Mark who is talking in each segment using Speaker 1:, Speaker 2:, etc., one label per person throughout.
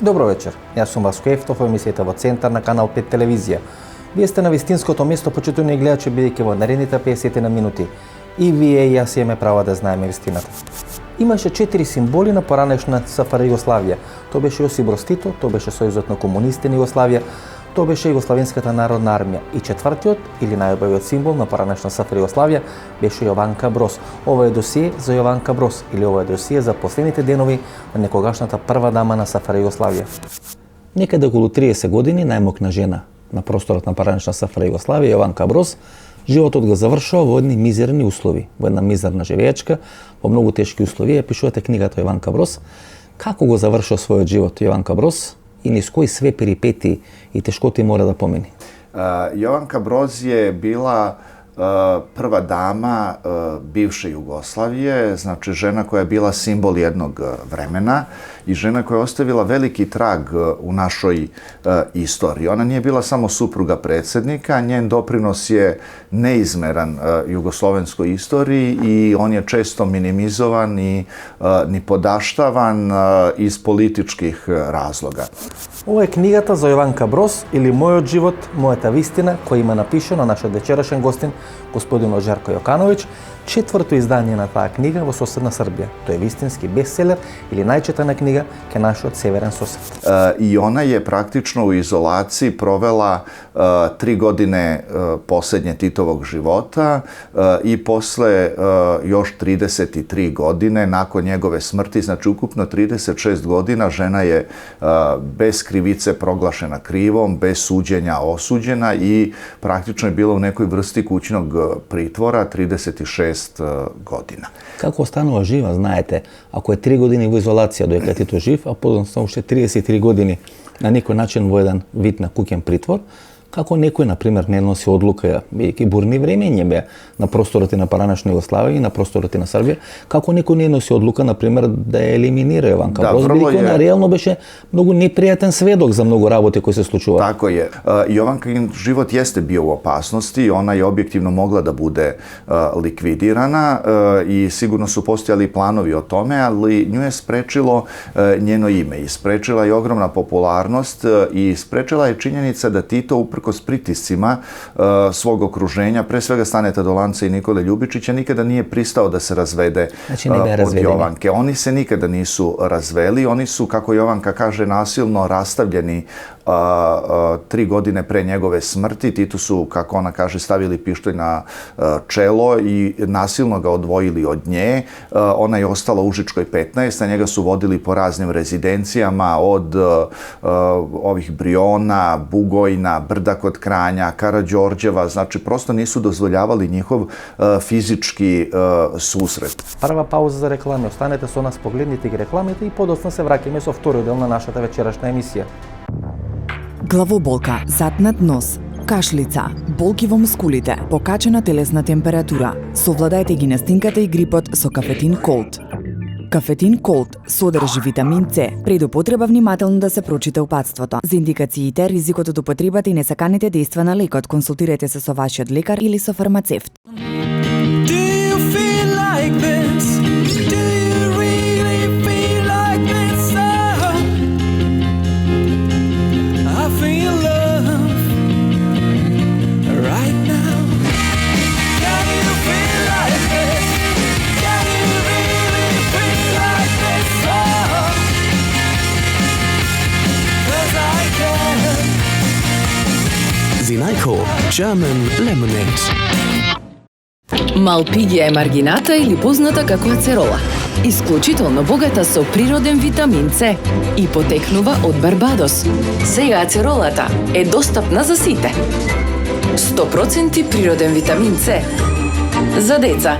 Speaker 1: Добро вечер, јас сум Васко Ефтов, емисијата во Центар на Канал 5 телевизија. Вие сте на вистинското место, почитувани гледачи, бидејќи во наредните 50 на минути и вие и јас имаме право да знаеме вистината. Имаше 4 символи на поранешна СФР Југославија. Тоа беше Јосип Броз Тито, тоа беше Сојузот на комунистите на Југославија, тоа беше Југославенската народна армија и четвртиот или најубавиот символ на поранешна СФР Југославија беше Јованка Броз. Ова е досие за Јованка Броз или ова е досие за последните денови на некогашната прва дама на СФР Југославија. Некаде околу 30 години најмокна жена на просторот на поранешна СФР Југославија, Јованка Броз, животот го завршува во едни мизерни услови, во една мизерна живеечка, во многу тешки услови. Ја пишувате книгата Јованка Броз. Како го завршува својот живот Јованка Броз и низ кои све перипети и тешкоти мора да помени?
Speaker 2: Јованка Броз je bila prva dama bivše Jugoslavije, znači žena koja je bila simbol jednog vremena i žena koja je ostavila veliki trag u našoj istoriji. Ona nije bila samo supruga predsjednika, njen doprinos je neizmeran jugoslovenskoj istoriji i on je često minimizovan i nipodaštavan iz političkih razloga.
Speaker 1: Ова е книгата за Јованка Броз или Мојот живот, мојата вистина, која има напишано нашиот вечерашен гостин, господин Жарко Јокановиќ, четврто издание на таа книга во соседна Србија. Тоа е вистински бестселер или најчитана книга кај нашиот северен сосед.
Speaker 2: I ona je praktično u izolaciji provela 3 godine posljednje Titovog života i posle još 33 godine nakon njegove smrti, znači ukupno 36 godina, žena je bez krivice proglašena krivom, bez suđenja osuđena i praktično je bila u nekoj vrsti kućnog pritvora 36 godina.
Speaker 1: Како останува жива, знаете, ако е 3 години во изолација додека Тито жив, а подоцна уште 33 години на некој начин во еден вид на куќен притвор, како некој, например, не носи одлука, бидејќи бурни времења беа на просторот на поранешна Југославија и на просторот на Србија, како некој не носи одлука, например, да ја елиминира Јованка Броз, бидејќи она реално беше многу непријатен сведок за многу работи кои се случува.
Speaker 2: Tako je. Jovankin život jeste bio u opasnosti, ona je objektivno mogla da bude likvidirana i sigurno su postojali planovi o tome, ali nju je sprečilo njeno ime i sprečila je ogromna popularnost i sprečila je činjenica da Tito uprkos pritiscima svog okruženja, pre svega Staneta Dolanca i Nikole Ljubičića, nikada nije pristao da se razvede od Jovanke. Oni se nikada nisu razveli, oni su, kako Jovanka kaže, nasilno rastavljeni 3 godine pre njegove smrti. Titu su, kako ona kaže, stavili pištolj na čelo i nasilno ga odvojili od nje. Ona je ostala u Užičkoj 15, a njega su vodili po raznim rezidencijama od ovih Briona, Bugojna, Brda kod Kranja, Karađorđeva, znači prosto nisu dozvoljavali njihov fizički susret.
Speaker 1: Прва пауза за реклами, останете со нас, погледнете ги рекламите и подоцна се враќаме со вториот дел на нашата вечерашна емисија.
Speaker 3: Главоболка, затнат нос, кашлица, болки во мускулите, покачена телесна температура. Совладајте ги настинката и грипот со Кафетин Колд. Кафетин Колд содржи витамин С. Пред употреба внимателно да се прочита упатството. За индикациите, ризикот од употребата и несаканите дејства на лекот, консултирайте се со вашиот лекар или со фармацевт.
Speaker 4: Zinajko German Lemonade.
Speaker 5: Малпигија е маргината или позната како ацерола. Исклучително богата со природен витамин С и потекнува од Барбадос. Сега ацеролата е достапна за сите. 100% природен витамин С за деца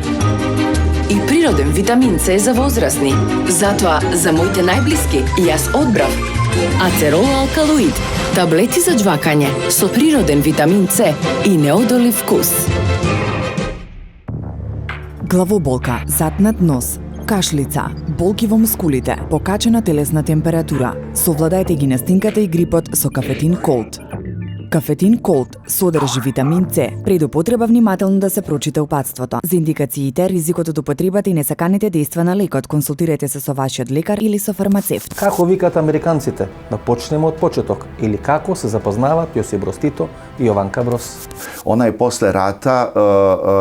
Speaker 5: и природен витамин С за возрастни. Затоа за моите најблиски јас одбрав Ацерола алкалоид, таблети за џвакање со природен витамин С и неодолив вкус.
Speaker 3: Главоболка, затнат нос, кашлица, болки во мускулите, покачена телесна температура. Совладајте ги настинката и грипот со Кафетин Колд. Кафетин Колд содржи витамин С. Пред употреба внимателно да се прочита упатството. За индикациите, ризикот од употребата и несаканите дејства на лекот, консултирайте се со вашиот лекар или со фармацевт.
Speaker 1: Како викат американците? Да почнеме од почеток. Или како се запознават Јосип Broz Tito и Jovanka Broz?
Speaker 2: Ona je posle rata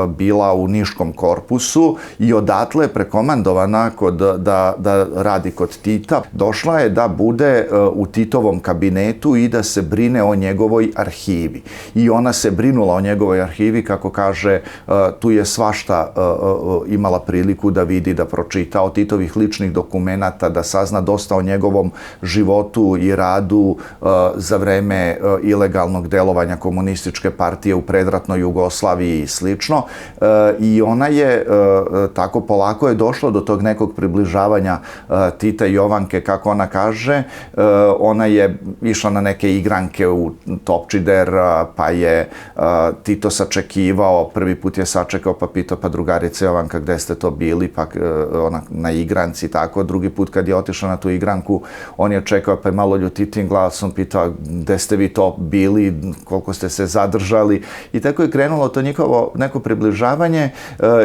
Speaker 2: bila u Niškom korpusu i odatle prekomandovana da radi kod Tita. Došla je da bude u Titovom kabinetu i da se brine o njegovoj arhivi. I ona se brinula o njegovoj arhivi, kako kaže, tu je svašta imala priliku da vidi, da pročita od Titovih ličnih dokumenata, da sazna dosta o njegovom životu i radu za vreme ilegalnog delovanja komunističke partije u predratnoj Jugoslaviji i slično. I ona je tako polako je došla do tog nekog približavanja Tita i Jovanke, kako ona kaže. Ona je išla na neke igranke u Topčider, pa je Tito sačekivao, prvi put je sačekao pa pitao, pa drugarice Jovanka, gde ste to bili, pa ona na igranci, tako. Drugi put kad je otišla na tu igranku, on je čekao, pa je malo ljutitim glasom pitao, gde ste vi to bili, koliko ste se zadržali, i tako je krenulo to njihovo neko približavanje.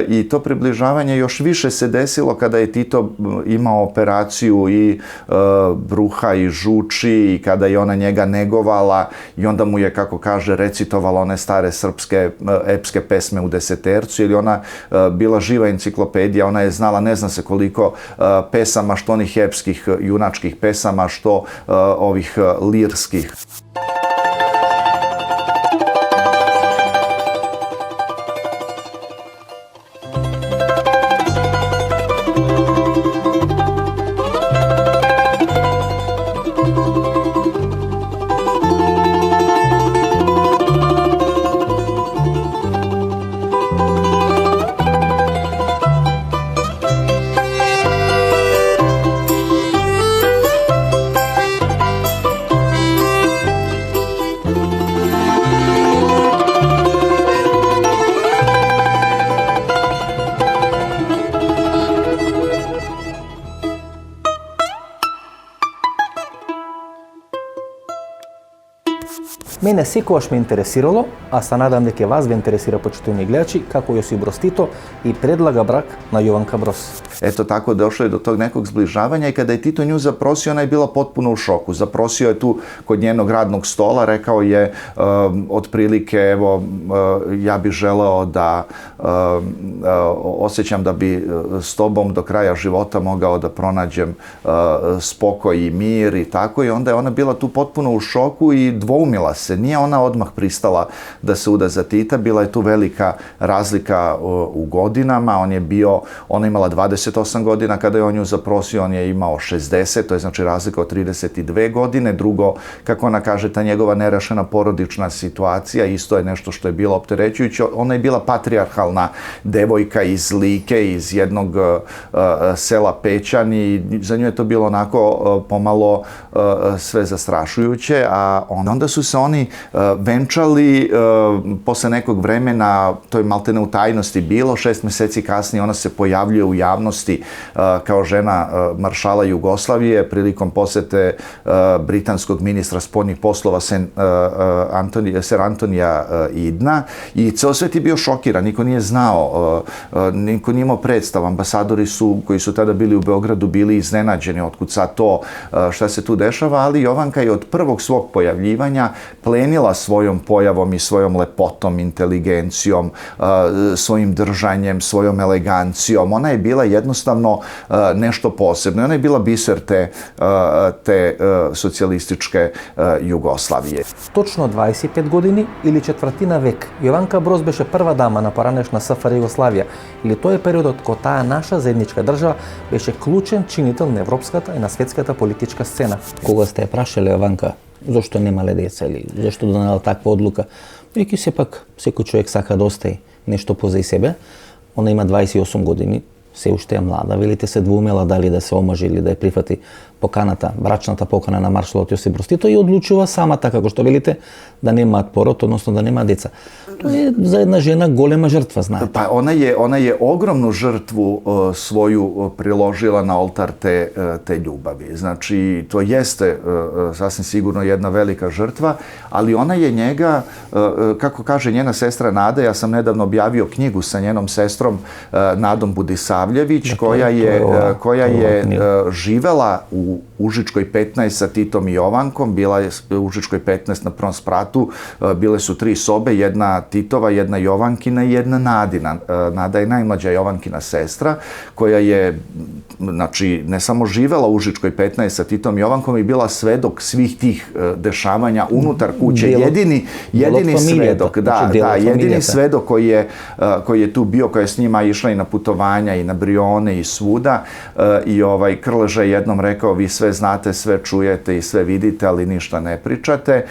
Speaker 2: I to približavanje još više se desilo kada je Tito imao operaciju i bruha i žuči, i kada je ona njega negovala i onda mu je, kako kaže, recitovala one stare srpske epske pesme u desetercu, ili ona bila živa enciklopedija, ona je znala ne zna se koliko pesama, što onih epskih junačkih pesama, što ovih lirskih.
Speaker 1: Мене секогаш ме интересирало, а се надам дека вас ве интересира, почитувани гледачи, како Јосип Broz Tito и предлага брак на Jovanka Broz.
Speaker 2: Eto tako došlo je do tog nekog zbližavanja, i kada je Tito nju zaprosio, ona je bila potpuno u šoku. Zaprosio je tu kod njenog radnog stola, rekao je otprilike, evo, ja bih želeo da osjećam da bi s tobom do kraja života mogao da pronađem spokoj i mir i tako. I onda je ona bila tu potpuno u šoku i dvoumila se. Nije ona odmah pristala da se uda za Tita, bila je tu velika razlika u godinama. Ona imala 28 godina kada je on nju zaprosio, on je imao 60, to je znači razlika od 32 godine. Drugo, kako ona kaže, ta njegova nerešena porodična situacija isto je nešto što je bilo opterećujuće. Ona je bila patrijarhalna devojka iz Like, iz jednog sela Pećan, i za nju je to bilo onako pomalo sve zastrašujuće. A onda su se oni venčali posle nekog vremena, to je maltene u tajnosti bilo, 6 meseci kasnije ona se pojavljuje u javnosti kao žena maršala Jugoslavije prilikom posete britanskog ministra spoljnih poslova Sir Antonija Idna, i ceo svet je bio šokiran, niko nije znao, niko nije imao predstav. Ambasadori koji su tada bili u Beogradu bili iznenađeni otkud sad to, šta se tu dešava, ali Jovanka je od prvog svog pojavljivanja plenila svojom pojavom i svojom lepotom, inteligencijom, svojim držanjem, svojom elegancijom. Ona je bila jednostavno nešto posebno. Ona je bila biser te socijalističke Jugoslavije.
Speaker 1: Точно 25 години или четвртина век, Jovanka Broz беше прва дама на поранешна СФР Југославија, или тој е периодот кога таа наша заедничка држава беше клучен чинител на европската и на светската политичка сцена.
Speaker 6: Кога сте ја прашале Јованка зошто немале деца или зашто донела таква одлука, веќе сепак секој човек сака да остави нешто позај себе. Она има 28 години, се уште е млада, велите се двумела дали да се омажи или да ја прифати поканата, брачната покана на маршалот Јосип Брз Тито и одлучува самата, како што велите, да немаат пород, односно да немаат деца. Тоа е за една жена голема жртва, знаете.
Speaker 2: Pa ona je ogromnu žrtvu svoju priložila na oltar te ljubavi. Znači, to jeste sasvim sigurno jedna velika žrtva, ali ona je njega, kako kaže njena sestra Nada, ja sam nedavno objavio knjigu sa njenom sestrom Nadom Budisavljević, koja je živela u Užičkoj 15 sa Titom i Jovankom, bila je u Užičkoj 15 na prvom spratu, bile su 3 sobe, jedna Titova, jedna Jovankina i jedna Nadina. Nada je najmlađa Jovankina sestra, koja je, znači, ne samo živela u Užičkoj 15 sa Titom i Jovankom i bila svedok svih tih dešavanja unutar kuće. Jedini svedok, jedini svedok koji je tu bio, koja je s njima išla i na putovanja i na Brione i svuda. I Krleža je jednom rekao, vi sve znate, sve čujete i sve vidite, ali ništa ne pričate.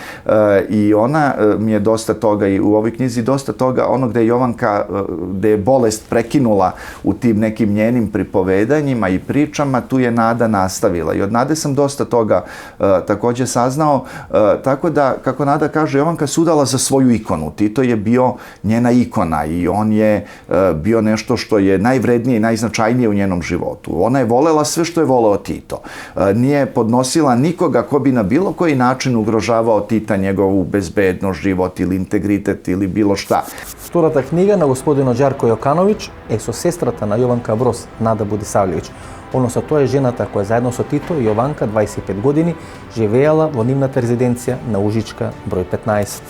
Speaker 2: I ona mi je dosta toga, i u ovoj knjizi dosta toga, ono gde je Jovanka, gde je bolest prekinula u tim nekim njenim pripovedanjima i pričama, tu je Nada nastavila. I od Nade sam dosta toga takođe saznao, tako da, kako Nada kaže, Jovanka se udala za svoju ikonu. Tito je bio njena ikona i on je bio nešto što je najvrednije i najznačajnije u njenom životu. Ona je volela sve što je voleo Tito. Nije podnosila nikoga ko bi na bilo koji način ugrožavao Tita, njegovu bezbednost, život ili integritet ili bilo šta.
Speaker 1: Втората книга на господинот Đarko Jokanović е со сестрата на Јованка Броз, Нада Будисавлjević. Односно, тоа е жената која заедно со Тито и Јованка, 25 години, живеела во нивната резиденција на Ужичка, број 15.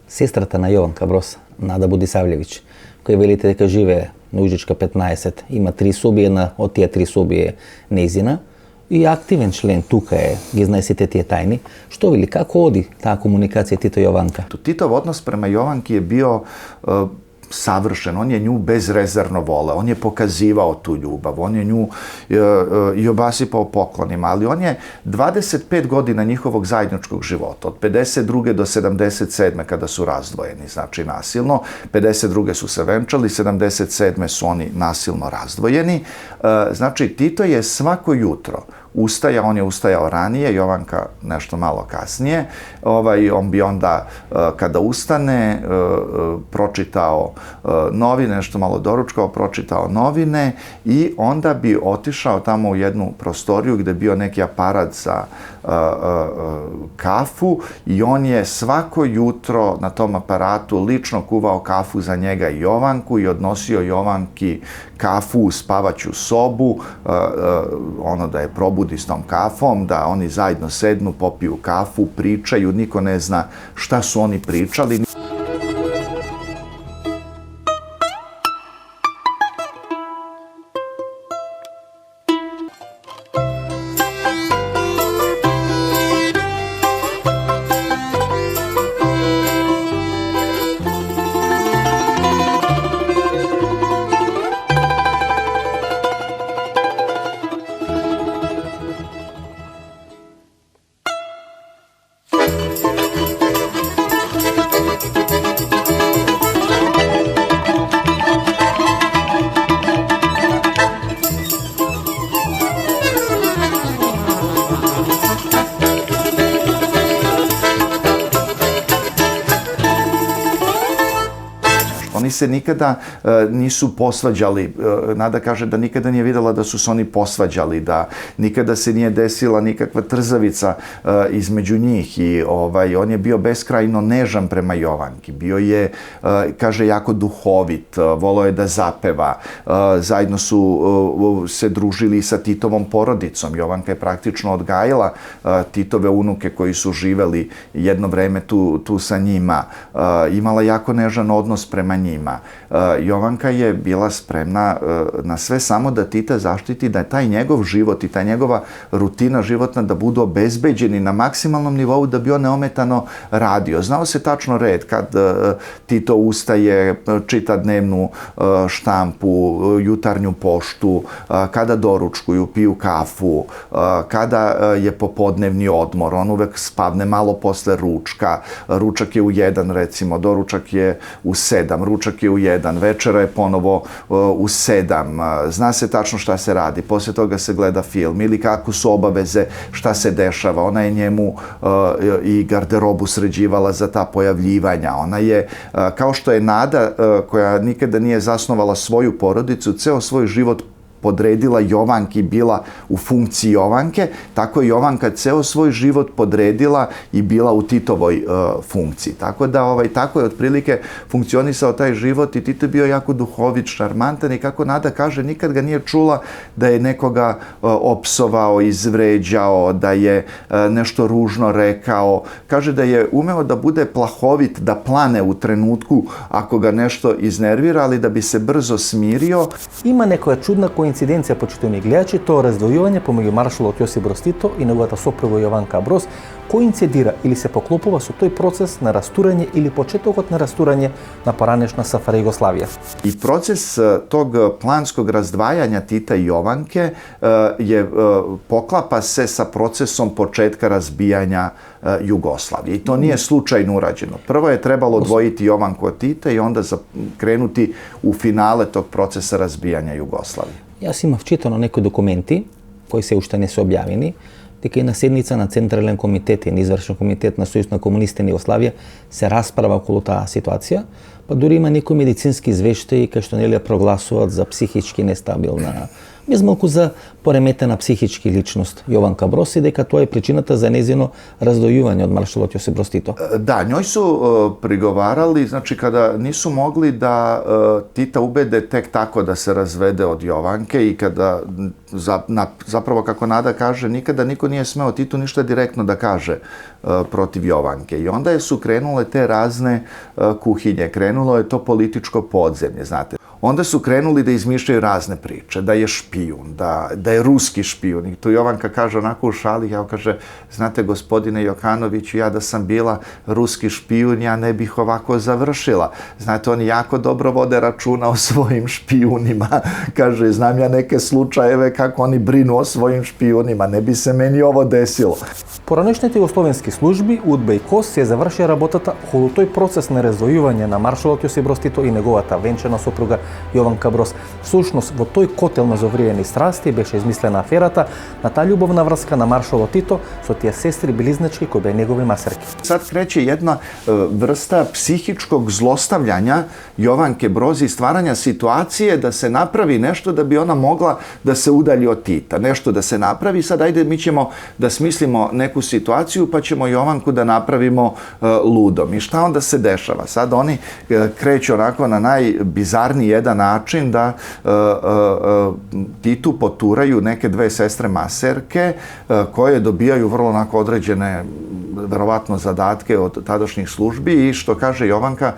Speaker 6: Сестрата на Јованка Броз, Нада Будисавлjević, која велите дека живее на Ужичка 15, има 3 соби, една од тие 3 соби е нејзина, и активен член тука е, ги знае сите тие тајни. Што вели, како оди таа комуникација Тито и Јованка?
Speaker 2: Titov odnos prema Jovanki je bio savršen, on je nju bezrezervno voleo, on je pokazivao tu ljubav, on je nju i obasipao poklonima, ali on je 25 godina njihovog zajedničkog života, od 52. do 77. kada su razdvojeni, znači nasilno, 52. su se venčali, 77. su oni nasilno razdvojeni, znači Tito je svako jutro on je ustajao ranije, Jovanka nešto malo kasnije. On bi onda, kada ustane, pročitao novine, nešto malo doručkao, pročitao novine i onda bi otišao tamo u jednu prostoriju gde je bio neki aparat za kafu i on je svako jutro na tom aparatu lično kuvao kafu za njega i Jovanku i odnosio Jovanki kafu u spavaću sobu, ono da je probudi s tom kafom, da oni zajedno sednu, popiju kafu, pričaju, niko ne zna šta su oni pričali. Oni se nikada nisu posvađali. Nada kaže da nikada nije videla da su se oni posvađali, da nikada se nije desila nikakva trzavica između njih i on je bio beskrajno nežan prema Jovanki. Bio je, kaže, jako duhovit, voleo je da zapeva. Zajedno su se družili sa Titovom porodicom. Jovanka je praktično odgajila Titove unuke koji su živeli jedno vreme tu sa njima. Imala jako nežan odnos prema njima. Jovanka je bila spremna na sve samo da Tita zaštiti, da taj njegov život i ta njegova rutina životna da budu obezbeđeni na maksimalnom nivou da bi on neometano radio. Znao se tačno red kad Tito ustaje, čita dnevnu štampu, jutarnju poštu, kada doručkuju, piju kafu, kada je popodnevni odmor, on uvek spavne malo posle ručka, ručak je u 1 recimo, doručak je u 7, ručak ručak je u 1, večera je ponovo u 7, zna se tačno šta se radi, poslije toga se gleda film ili kako su obaveze, šta se dešava. Ona je njemu i garderobu sređivala za ta pojavljivanja. Ona je, kao što je Nada, koja nikada nije zasnovala svoju porodicu, ceo svoj život podredila Jovanki, bila u funkciji Jovanke, tako je Jovanka ceo svoj život podredila i bila u Titovoj funkciji. Tako da, tako je otprilike funkcionisao taj život i Tito je bio jako duhovit, šarmantan i kako Nada kaže, nikad ga nije čula da je nekoga opsovao, izvređao, da je nešto ružno rekao. Kaže da je umeo da bude plahovit, da plane u trenutku ako ga nešto iznervira, ali da bi se brzo smirio.
Speaker 1: Има некоја чудна коинциденција, почитувани гледачи, тоа раздвојување помеѓу маршалот Јосип Брос Тито и неговата сопруга Јованка Брос коинцидира или се поклопува со тој процес на растурање или почетокот на растурање на поранешна СФР Југославија.
Speaker 2: I proces tog planskog razdvajanja Tita i Jovanke poklapa se sa procesom početka razbijanja Jugoslavije. I to nije slučajno urađeno. Prvo je trebalo odvojiti Jovanku od Tita i onda krenuti u finale tog procesa razbijanja Jugoslavije.
Speaker 6: Јас имав читано некои документи кои се уште не се објавени, дека и на седница на Централен комитет и на Извршен комитет на Сојуз на комунистите на Југославија се расправа околу таа ситуација, па дури има некои медицински извештаи кај што нели ја прогласуваат за психички нестабилна, без малку за пореметена психички личност Јованка Брос и дека тоа е причината за незино раздвојување од маршалот Јосип Брос Тито.
Speaker 2: Da, njoj su prigovarali, znači kada nisu mogli da Tita ubede tek tako da se razvede od Jovanke i kada, zapravo kako Nada kaže, nikada niko nije smeo Titu ništa direktno da kaže protiv Jovanke. I onda su krenule te razne kuhinje, krenulo je to političko podzemlje, znate. Onda su krenuli da izmišljaju razne priče, da je špijun, da je ruski špijun. I tu Jovanka kaže onako u šali, kaže, znate gospodine Jokanoviću, ja da sam bila ruski špijun, ja ne bih ovako završila. Znate, oni jako dobro vode računa o svojim špijunima. Kaže, znam ja neke slučajeve kako oni brinu o svojim špijunima, ne bi se meni ovo desilo.
Speaker 1: Поранешните југословенски служби, УДБА и КОС се завршија работата околу тој процес на раздвојување на маршалот Јосип Брос Тито и неговата венчана сопруга Јованка Брос. Всушност, во тој котел на завриени страсти беше измислена аферата на таа љубовна врска на маршалот Тито со тие сестри близначки кои беа негови масерки.
Speaker 2: Sad kreće jedna vrsta psihičkog zlostavljanja Jovanke Broz i stvaranja situacije da se napravi nešto da bi ona mogla da se udalji od Tita. Nešto da se napravi, sad ajde mi ćemo da smislimo neku situaciju pa ćemo Jovanku da napravimo ludom. I šta onda se dešava? Sad oni kreću onako na najbizarniji jedan način da Titu poturaju neke dve sestre maserke koje dobijaju vrlo onako određene verovatno zadatke od tadašnjih službi i što kaže Jovanka,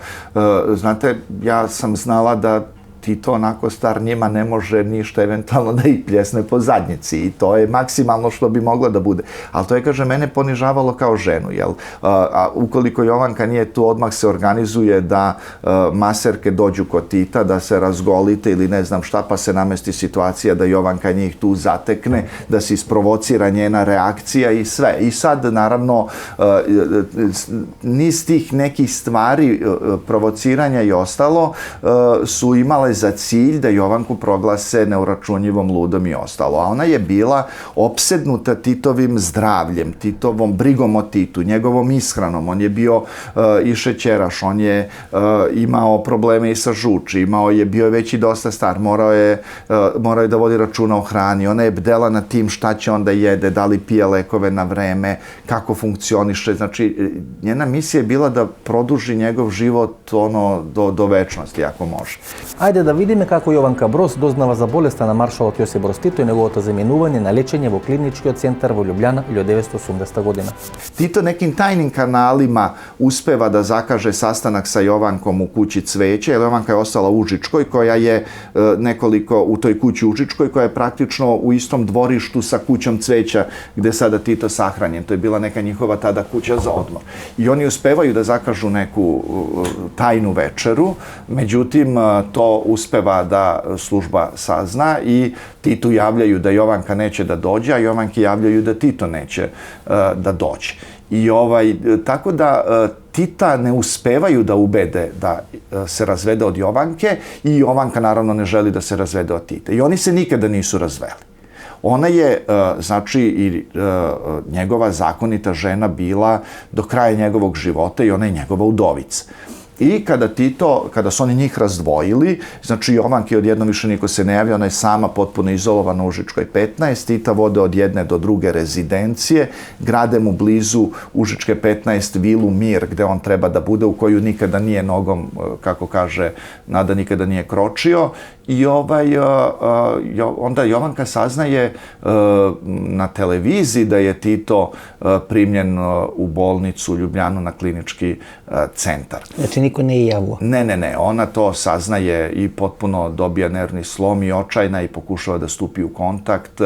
Speaker 2: znate, ja sam znala da Tito onako star njima ne može ništa eventualno da ih pljesne po zadnjici i to je maksimalno što bi mogla da bude. Ali to je, kaže, mene ponižavalo kao ženu, jel? A ukoliko Jovanka nije tu, odmah se organizuje da maserke dođu kod Tita, da se razgolite ili ne znam šta, pa se namesti situacija da Jovanka njih tu zatekne, da se isprovocira njena reakcija i sve. I sad, naravno, niz tih nekih stvari, provociranja i ostalo, su imale za cilj da Jovanku proglase neuračunljivom, ludom i ostalo. A ona je bila opsednuta Titovim zdravljem, Titovom brigom o Titu, njegovom ishranom. On je bio i šećeraš, on je imao probleme i sa žuči, bio je već i dosta star, morao je da vodi računa o hrani, ona je bdela nad tim šta će onda jede, da li pije lekove na vreme, kako funkcioniše. Znači, njena misija je bila da produži njegov život do večnosti, ako može.
Speaker 1: Ајде да видиме како Јованка Брос дознава за болеста на маршалот Јосип Брос Тито и неговото заменување на лечење во клиничкиот центар во Љубљана 1980 година.
Speaker 2: Tito nekim tajnim kanalima uspeva da zakaže sastanak sa Jovankom u kući Cveće, jer Jovanka je ostala u Užičkoj, koja je u toj kući Užičkoj, koja je praktično u istom dvorištu sa kućom Cveća, gde sada Tito sahranjen. To je bila neka njihova tada kuća za odmor. I oni uspevaju da zakažu neku tajnu večeru, međutim, to uspeva da služba sazna i Titu javljaju da Jovanka neće da dođe, a Jovanki javljaju da Tito neće da dođe. I tako da Tita ne uspevaju da ubede da se razvede od Jovanke i Jovanka naravno ne želi da se razvede od Tite. I oni se nikada nisu razveli. Ona je, znači, i njegova zakonita žena bila do kraja njegovog života i ona je njegova udovica. I kada su oni njih razdvojili, znači Jovanke odjednom više niko se ne javlja, ona je sama potpuno izolovana u Užičkoj 15, Tita vode od jedne do druge rezidencije, grade mu blizu Užičke 15 vilu Mir, gde on treba da bude, u koju nikada nije nogom, kako kaže Nada, nikada nije kročio. I onda Jovanka saznaje na televiziji da je Tito primljen u bolnicu u Ljubljanu na klinički centar.
Speaker 6: Znači niko ne je javio?
Speaker 2: Ne, ona to saznaje i potpuno dobija nervni slom i očajna i pokušava da stupi u kontakt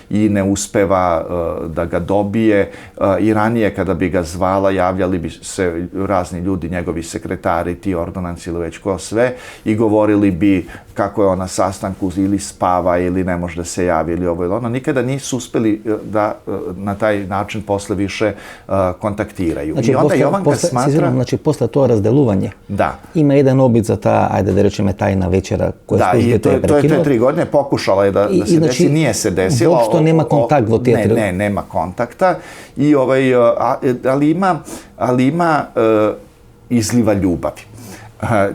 Speaker 2: i ne uspeva da ga dobije. I ranije kada bi ga zvala, javljali bi se razni ljudi, njegovi sekretari, ti ordonanci ili već ko sve, i govorili bi kako je ona na sastanku ili spava ili ne može da se javi ili ovo ili ono. Nikada nisu uspeli da na taj način posle više kontaktiraju.
Speaker 6: Znači,
Speaker 2: i onda Jovanka smatra...
Speaker 6: Znači, posle to razdeluvanje,
Speaker 2: da.
Speaker 6: Ima jedan obid za ta, ajde da rečeme, tajna večera koja
Speaker 2: službe to je prekinuo. To je 3 godine, pokušala je da se desi, nije se desila.
Speaker 6: Uopšto nema kontakt vo te 3.
Speaker 2: Ne, nema kontakta. Ali ima izliva ljubavi.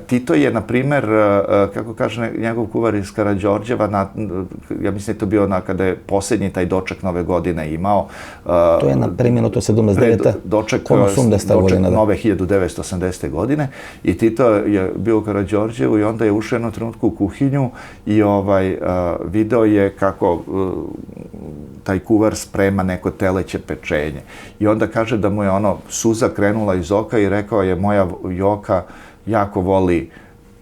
Speaker 2: Tito je, na primer, kako kaže njegov kuvar iz Karađorđeva, ja mislim da je to bio kada je posljednji taj doček Nove godine imao.
Speaker 6: To je na preminuto 79.
Speaker 2: Doček Nove 1980. godine. I Tito je bio u Karađorđevu i onda je ušao jednom trenutku u kuhinju i video je kako taj kuvar sprema neko teleće pečenje. I onda kaže da mu je suza krenula iz oka i rekao je: moja Joka jako voli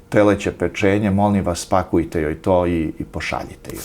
Speaker 2: teleće pečenje, molim vas, spakujte joj to i pošaljite joj.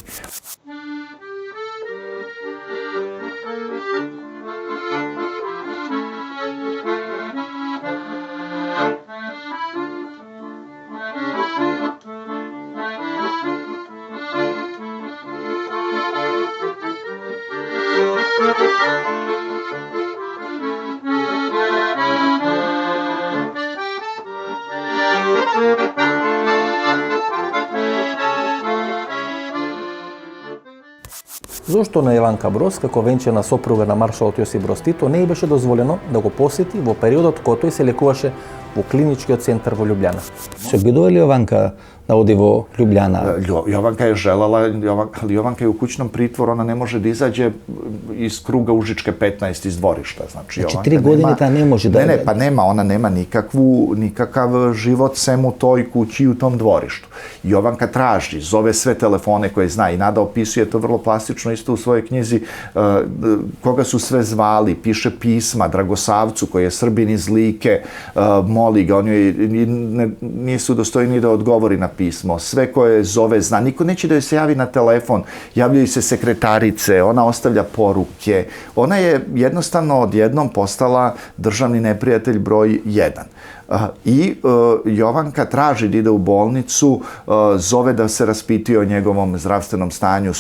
Speaker 1: Зошто на Јованка Броз, како венчана сопруга на маршалот Јосип Броз Тито, не ѝ беше дозволено да го посети во периодот кога тој се лекуваше во клиничкиот центар во Љубљана?
Speaker 6: Се обидува ли Јованка da odi vo Ljubljana?
Speaker 2: Jovanka je želela, ali Jovanka je u kućnom pritvoru, ona ne može da izađe iz kruga Užičke 15 iz dvorišta.
Speaker 6: Znači 3 godine ta ne može da...
Speaker 2: Ne, pa nema, ona nema nikakav život sem u toj kući i u tom dvorištu. Jovanka traži, zove sve telefone koje zna i Nada opisuje to vrlo plastično isto u svojoj knjizi, koga su sve zvali, piše pisma Dragosavcu koji je Srbin iz Like, moli ga, on joj nije se udostojio ni da odgovori na pismo, sve koje zove zna, niko neće da joj se javi na telefon, javljaju se sekretarice, ona ostavlja poruke, ona je jednostavno odjednom postala državni neprijatelj broj 1. I Jovanka traži da ide u bolnicu, zove da se raspituje o njegovom zdravstvenom stanju,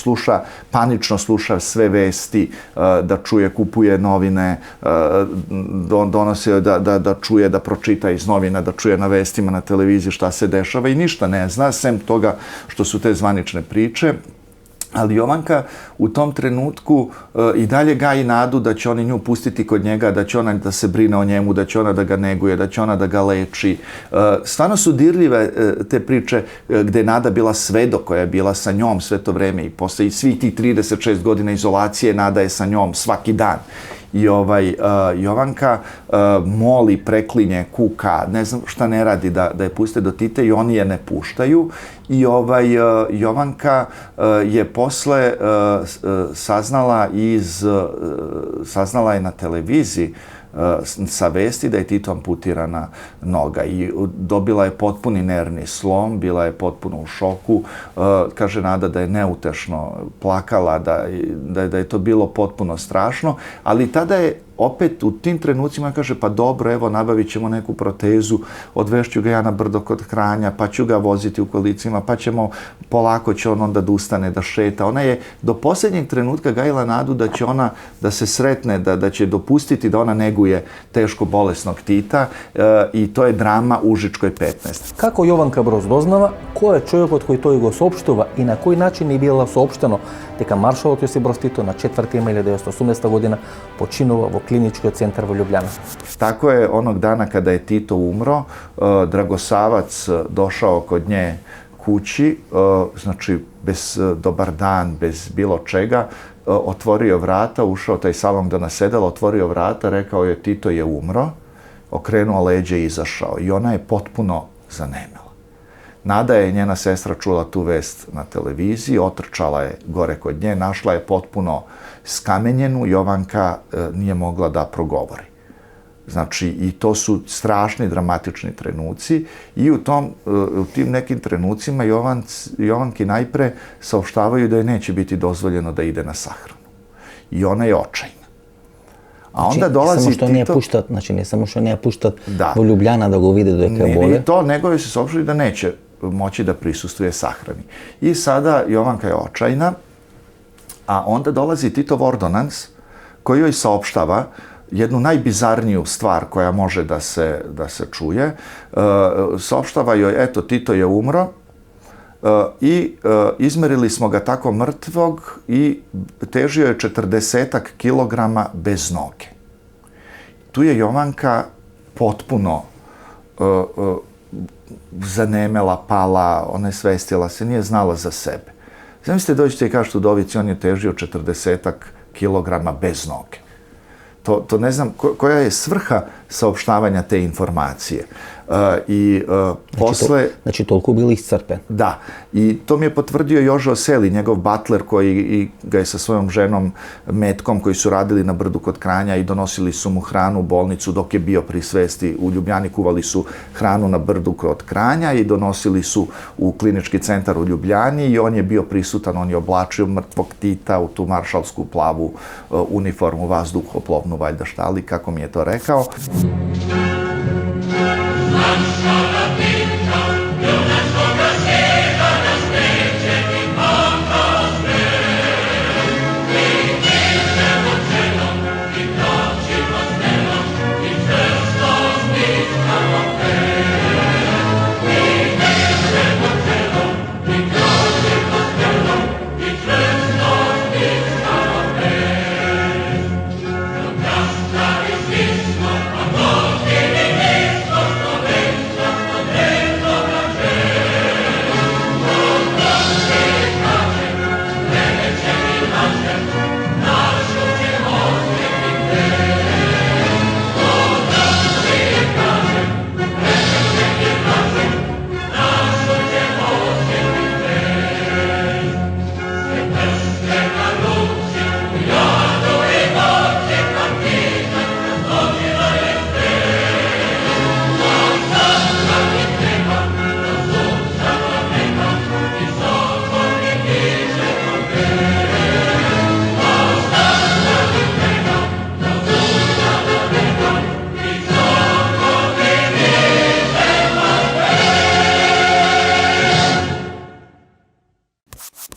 Speaker 2: panično sluša sve vesti, da čuje, kupuje novine, donosi da čuje, da pročita iz novina, da čuje na vestima na televiziji šta se dešava i ništa ne zna, sem toga što su te zvanične priče. Ali Jovanka u tom trenutku i dalje gaji nadu da će oni nju pustiti kod njega, da će ona da se brine o njemu, da će ona da ga neguje, da će ona da ga leči. Stvarno su dirljive te priče gde je Nada bila svedok koja je bila sa njom sve to vreme i posle svih tih 36 godina izolacije Nada je sa njom svaki dan. I Jovanka moli, preklinje, kuka, ne znam šta ne radi da je puste do Tite i oni je ne puštaju. I Jovanka je posle saznala je na televiziji sa vesti da je Tito amputirana noga i dobila je potpuni nervni slom, bila je potpuno u šoku. Kaže Nada da je neutešno plakala, da je to bilo potpuno strašno, ali tada je opet u tim trenucima kaže, pa dobro, evo, nabavit ćemo neku protezu, odvešću ga ja na brdo kod Kranja, pa ću ga voziti u kolicima, pa polako će on onda da ustane, da šeta. Ona je do posljednjeg trenutka gajila nadu da će ona da se sretne, da će dopustiti da ona neguje teško bolesnog Tita i to je drama u Užičkoj 15.
Speaker 1: Kako Jovanka Broz doznava, ko je čovjek od koji to го соопштува и на кој начин е било соопштено дека маршалот Јосип Broz Tito na 4. мај 1918. година починува во клиничкиот центар во Ljubljana.
Speaker 2: Tako je onog dana kada je Tito umro, Dragosavac došao kod nje kući, znači bez dobar dan, bez bilo čega, otvorio vrata, ušao taj salon da nasedala, otvorio vrata, rekao je Tito je umro, okrenuo leđe i izašao. I ona je potpuno zanemela. Nada je, njena sestra, čula tu vest na televiziji, otrčala je gore kod nje, našla je potpuno skamenjenu, Jovanka nije mogla da progovori. Znači, i to su strašni, dramatični trenuci i u tim nekim trenucima Jovanki najpre saopštavaju da je neće biti dozvoljeno da ide na sahranu. I ona je očajna. A onda dolazi Tito...
Speaker 6: Не само што не ја пуштат во Ljubljana da go vide дека je bolje.
Speaker 2: Ne to, nego je se saopštili da neće moći da prisustvuje sahrani. I sada Jovanka je očajna, a onda dolazi Titov ordonans koji joj saopštava jednu najbizarniju stvar koja može da se čuje. Saopštava joj, eto, Tito je umro i izmerili smo ga tako mrtvog i težio je 40 kilograma bez noge. Tu je Jovanka potpuno zanemela, pala, onesvestila se, nije znala za sebe. Zamislite, dođete i kažete Udovici, on je težio 40 kilograma bez noge. To ne znam koja je svrha saopštavanja te informacije.
Speaker 6: Znači, toliko bili iscrpen.
Speaker 2: Da. I to mi je potvrdio Jožo Seli, njegov butler koji ga je sa svojom ženom Metkom, koji su radili na brdu kod Kranja i donosili su mu hranu u bolnicu dok je bio pri svesti. U Ljubljani kuvali su hranu na brdu kod Kranja i donosili su u klinički centar u Ljubljani i on je bio prisutan, on je oblačio mrtvog Tita u tu maršalsku plavu uniformu, vazduhoplovnu, valjda štali, kako mi je to rekao.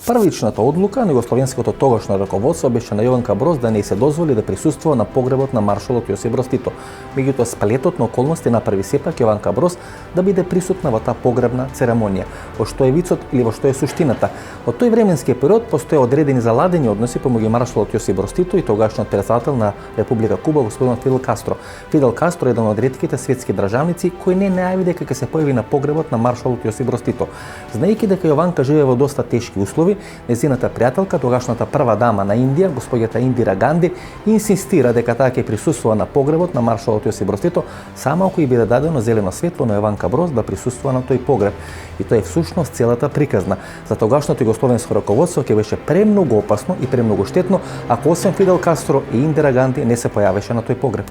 Speaker 1: Првичната одлука на југословенското тогашно раководство беше на Јованка Broz да не се дозволи да присуствува на погребот на маршалот Јосип Broz Tito. Меѓутоа, сплетот на околности направи сепак Јованка Broz да биде присутна во таа погребна церемонија. Во што е вицот или во што е суштината? Во тој временски период постоја одредени заладени односи помеѓу маршалот Јосип Broz Tito и тогашниот председател на Република Куба господин Фидел Кастро. Фидел Кастро е еден од ретките светски државници кој не најави дека ќе се појави на погребот на маршалот Јосип Broz Tito. Знаејќи дека Јованка живее во доста тешки услови, незината пријателка, тогашната прва дама на Индија, господјата Индира Ганди, инсистира дека таа ќе присуствува на погребот на маршалот Јосип Broz Tito, само ако и биде дадено зелено светло на Јованка Broz да присуствува на тој погреб. И тоа е всушност целата приказна. За тогашното југословенско раководство ќе беше премногу опасно и премногу штетно ако освен Фидел Кастро и Индира Ганди не се појавеше на тој погреб.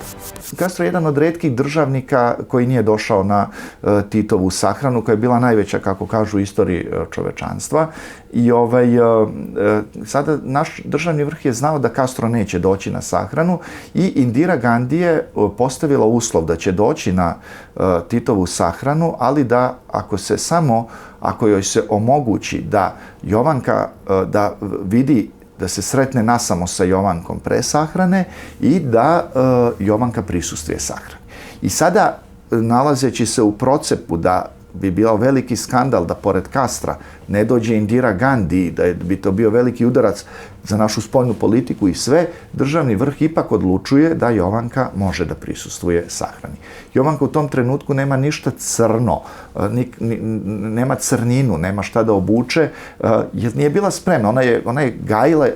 Speaker 2: Кастро je jedan od retkih državnika koji nije došao na Titovu sahranu, koja je bila najveća, kako kažu, u istoriji čovečanstva. I sada naš državni vrh je znao da Castro neće doći na sahranu i Indira Gandhi je postavila uslov da će doći na Titovu sahranu, ali da ako joj se omogući da Jovanka da vidi, da se sretne nasamo sa Jovankom pre sahrane i da Jovanka prisustvuje sahrani. I sada, nalazeći se u procepu da bi bio veliki skandal da pored Castra ne dođe Indira Gandhi, da bi to bio veliki udarac za našu spoljnu politiku i sve, državni vrh ipak odlučuje da Jovanka može da prisustvuje sahrani. Jovanka u tom trenutku nema ništa crno, nema crninu, nema šta da obuče, jer nije bila spremna. Ona je gajila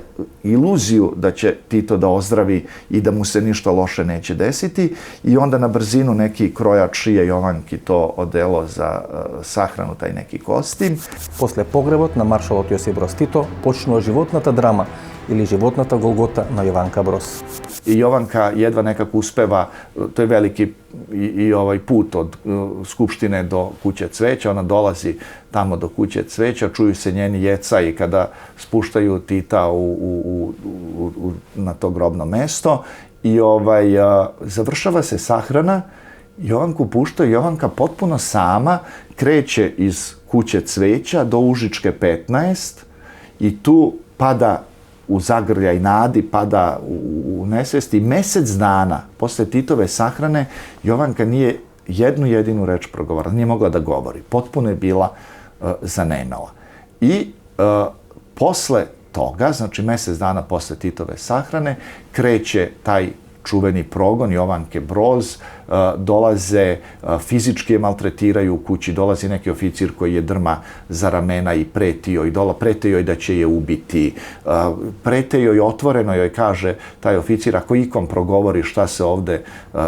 Speaker 2: iluziju da će Tito da ozdravi i da mu se ništa loše neće desiti i onda na brzinu neki krojač šije Jovanki to odelo za sahranu, taj neki kostim.
Speaker 1: После погребот на маршалот Јосип Броз Тито почнува животната драма или животната голгота на Јованка Броз.
Speaker 2: I Jovanka jedva nekako uspeva, to je veliki i ovaj put od Skupštine do kuće cveća, ona dolazi tamo do kuće cveća, čuju se njeni jecaji kada spuštaju Tita na to grobno mesto i završava se sahrana, Jovanku puštaju, Jovanka potpuno sama kreće iz kuće cveća do Užičke 15 i tu pada u zagrljaj nadi, pada u nesvest i mesec dana posle Titove sahrane Jovanka nije jednu jedinu reč progovorila, nije mogla da govori, potpuno je bila zanemela. I posle toga, znači mesec dana posle Titove sahrane, kreće taj čuveni progon Jovanke Broz, dolaze, fizički je maltretiraju u kući, dolazi neki oficir koji je drma za ramena i pretio joj da će je ubiti. Prete joj, otvoreno joj kaže taj oficir, ako ikom progovori šta se ovde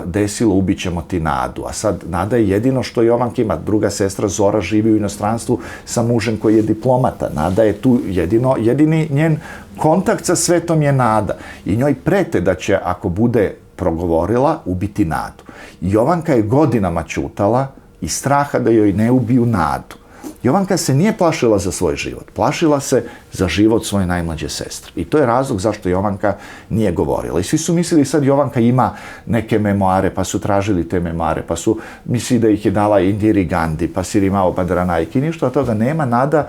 Speaker 2: desilo, ubićemo ti Nadu. A sad Nada je jedino što Jovanka ima. Druga sestra Zora živi u inostranstvu sa mužem koji je diplomata. Nada je tu jedini njen kontakt sa svetom je Nada. I njoj prete da će, ako bude progovorila, ubiti Nadu. Jovanka je godinama ćutala iz straha da joj ne ubiju Nadu. Jovanka se nije plašila za svoj život, plašila se za život svoje najmlađe sestre. I to je razlog zašto Jovanka nije govorila. I svi su mislili sad Jovanka ima neke memoare, pa su tražili te memoare, pa su mislili da ih je dala Indiri Gandhi, pa Sirimao Badranajki, i ništa od toga nema. Nada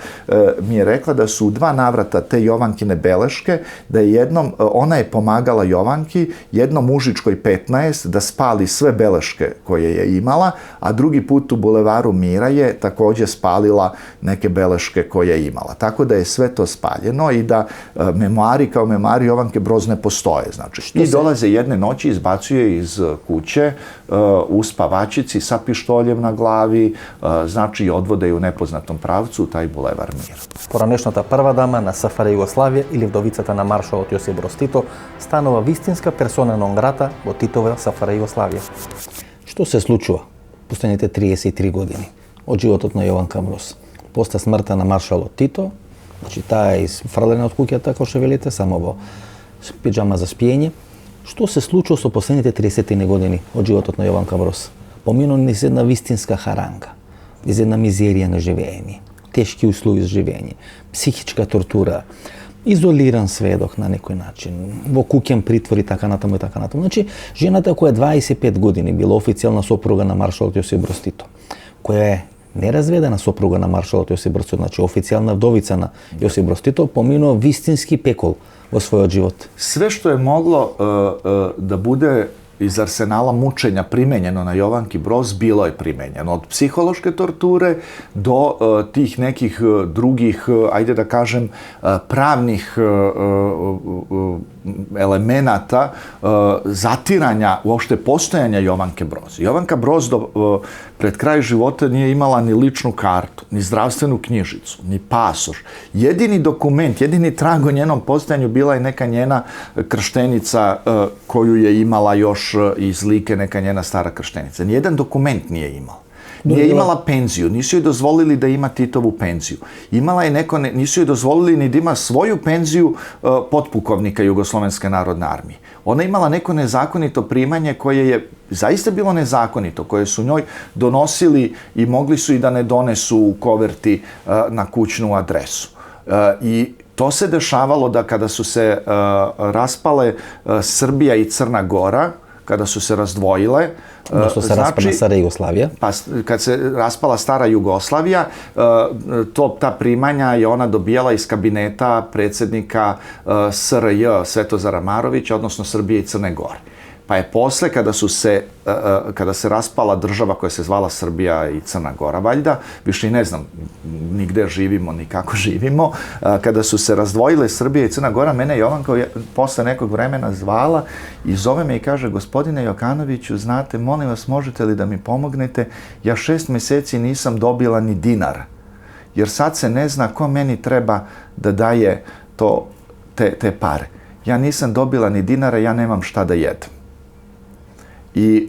Speaker 2: mi je rekla da su u 2 navrata te Jovankine beleške, da je jednom, ona je pomagala Jovanki, jednom Užičkoj 15 da spali sve beleške koje je imala, a drugi put u Bulevaru Mira je takođe spalila neke beleške koje je imala. Tako da je sve to spaljeno i da memoari kao memoari Jovanke Broz ne postoje. Znači, i dolaze jedne noći, izbacuje iz kuće u spavačici sa pištoljem na glavi, znači i odvode je u nepoznatom pravcu u taj Bulevar Mira.
Speaker 1: Поранешната прва дама на СФР Југославија или вдовицата на маршалот Јосип Броз Тито станува вистинска персона нон грата во Титова СФР Југославија.
Speaker 6: Што се случува последните 33 години од животот на Јованка Броз? После смртта на маршалот Тито, значи таа е изфрлена од куќата, како што велите, само во пиџама за спиење. Што се случува со последните 30 години од животот на Јованка Броз? Поминува низ една вистинска харанга, низ една мизерија на живење, тешки услови за живење, психичка тортура, изолиран сведок на некој начин, во куќен притвор и така натаму и така натаму. Значи, жената која 25 години била официјална сопруга на маршалот Јосип Броз Тито, која е неразведена сопруга на маршалот Јосип Броз Тито, значи официјална вдовица на Јосип Броз Тито, поминува вистински пекол во својот живот.
Speaker 2: Sve što je moglo da bude iz arsenala mučenja primenjeno na Jovanki Broz bilo je primenjeno. Od psihološke torture do tih nekih drugih, ajde da kažem, pravnih elemenata zatiranja uopšte postojanja Jovanke Broz. Jovanka Broz pred kraj života nije imala ni ličnu kartu, ni zdravstvenu knjižicu, ni pasoš. Jedini dokument, jedini trag o njenom postojanju bila je neka njena krštenica koju je imala još iz Like, neka njena stara krštenica. Nijedan dokument nije imala. Nije imala penziju, nisu joj dozvolili da ima Titovu penziju. Imala je nisu joj dozvolili ni da ima svoju penziju potpukovnika Jugoslovenske narodne armije. Ona imala neko nezakonito primanje koje je zaista bilo nezakonito, koje su njoj donosili i mogli su i da ne donesu u koverti na kućnu adresu. I to se dešavalo da kada su se raspale Srbija i Crna Gora, kada su se razdvojile,
Speaker 6: Odnosno se raspala stara Jugoslavija.
Speaker 2: Pa kad se raspala stara Jugoslavija, ta primanja je ona dobijala iz kabineta predsjednika SRJ Svetozara Marovića, odnosno Srbije i Crne Gore. Pa je posle, kada se raspala država koja se zvala Srbija i Crna Gora, valjda, više i ne znam ni gde živimo, ni kako živimo, kada su se razdvojile Srbija i Crna Gora, mene Jovanka posle nekog vremena zvala i zove me i kaže: gospodine Jokanoviću, znate, molim vas, možete li da mi pomognete? Ja 6 meseci nisam dobila ni dinar, jer sad se ne zna ko meni treba da daje te pare. Ja nisam dobila ni dinara, ja nemam šta da jedem. I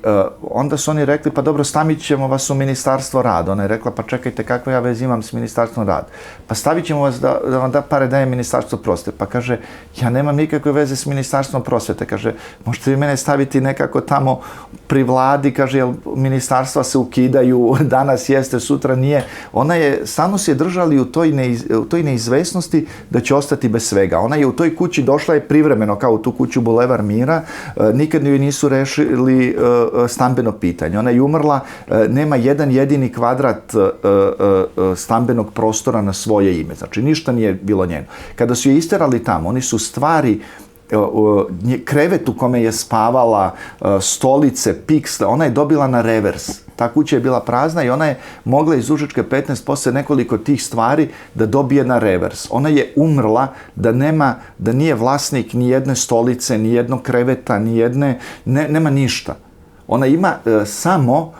Speaker 2: onda su oni rekli: pa dobro, stavit ćemo vas u Ministarstvo rada. Ona je rekla: pa čekajte, kakve ja veze imam s Ministarstvom rada? Pa stavit ćemo vas da vam da pare, daje Ministarstvo prosvete. Pa kaže: ja nemam nikakve veze s Ministarstvom prosvete. Kaže: možete vi mene staviti nekako tamo pri vladi, kaže, jer ministarstva se ukidaju, danas jeste, sutra nije. Stalno se je držali u toj neizvesnosti da će ostati bez svega. Ona je u toj kući došla je privremeno, kao u tu kuću Bulevar Mira, nikad joj nisu rešili stambeno pitanje. Ona je umrla, nema jedan jedini kvadrat stambenog prostora na svoje ime. Znači, ništa nije bilo njeno. Kada su je isterali tamo, oni su stvari, krevet u kome je spavala, stolice, piksle, ona je dobila na revers. Ta kuća je bila prazna i ona je mogla iz Užičke 15 posle nekoliko tih stvari da dobije na revers. Ona je umrla da nije vlasnik ni jedne stolice, ni jednog kreveta, nema ništa. Ona ima samo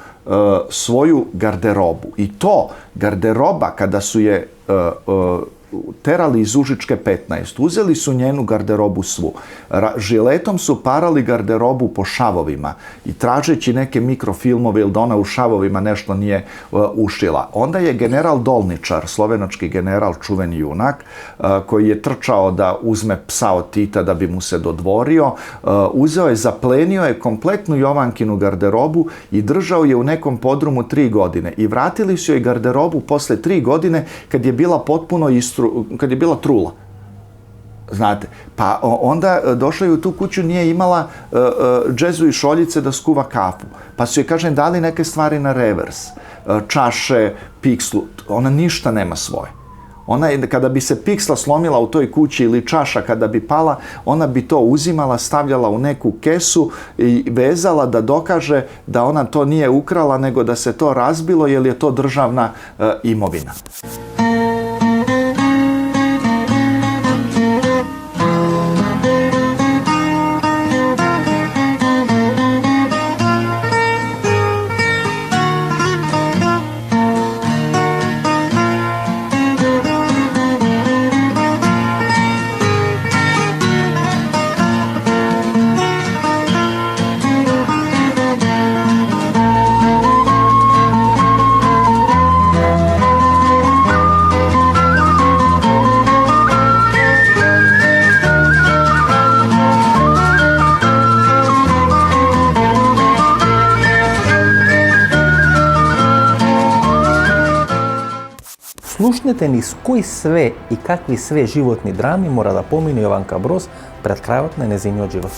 Speaker 2: svoju garderobu. I to garderoba, kada su je terali iz Užičke 15, uzeli su njenu garderobu svu. Žiletom su parali garderobu po šavovima i tražeći neke mikrofilmove ili da ona u šavovima nešto nije ušila. Onda je general Dolničar, slovenački general, čuveni junak, koji je trčao da uzme psa od Tita da bi mu se dodvorio, zaplenio je kompletnu Jovankinu garderobu i držao je u nekom podrumu 3 godine. I vratili su joj garderobu posle 3 godine kad je bila potpuno kad je bila trula. Znate, pa onda došla je u tu kuću, nije imala džezu i šoljice da skuva kafu. Pa su je, kažem, dali neke stvari na revers. Čaše, pikslu, ona ništa nema svoje. Ona je, kada bi se piksla slomila u toj kući ili čaša kada bi pala, ona bi to uzimala, stavljala u neku kesu i vezala da dokaže da ona to nije ukrala, nego da se to razbilo jer je to državna imovina.
Speaker 1: Slušnete niz koji sve i kakvi sve životni drami mora da pomine Jovanka Broz pred krajot na njeziniот život.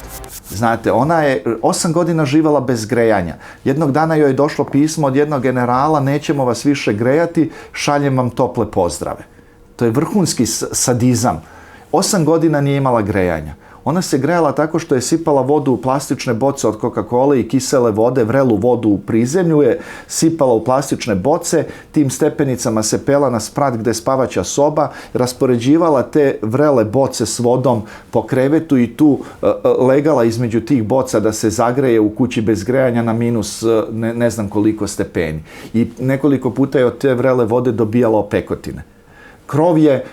Speaker 2: Znate, ona je 8 godina živala bez grejanja. Jednog dana joj je došlo pismo od jednog generala: nećemo vas više grejati, šaljem vam tople pozdrave. To je vrhunski sadizam. 8 godina nije imala grejanja. Ona se grejala tako što je sipala vodu u plastične boce od Coca-Cola i kisele vode, vrelu vodu u prizemlju je sipala u plastične boce, tim stepenicama se pela na sprat gde je spavaća soba, raspoređivala te vrele boce s vodom po krevetu i tu legala između tih boca da se zagreje u kući bez grejanja na minus ne znam koliko stepeni. I nekoliko puta je od te vrele vode dobijala opekotine. Krov je,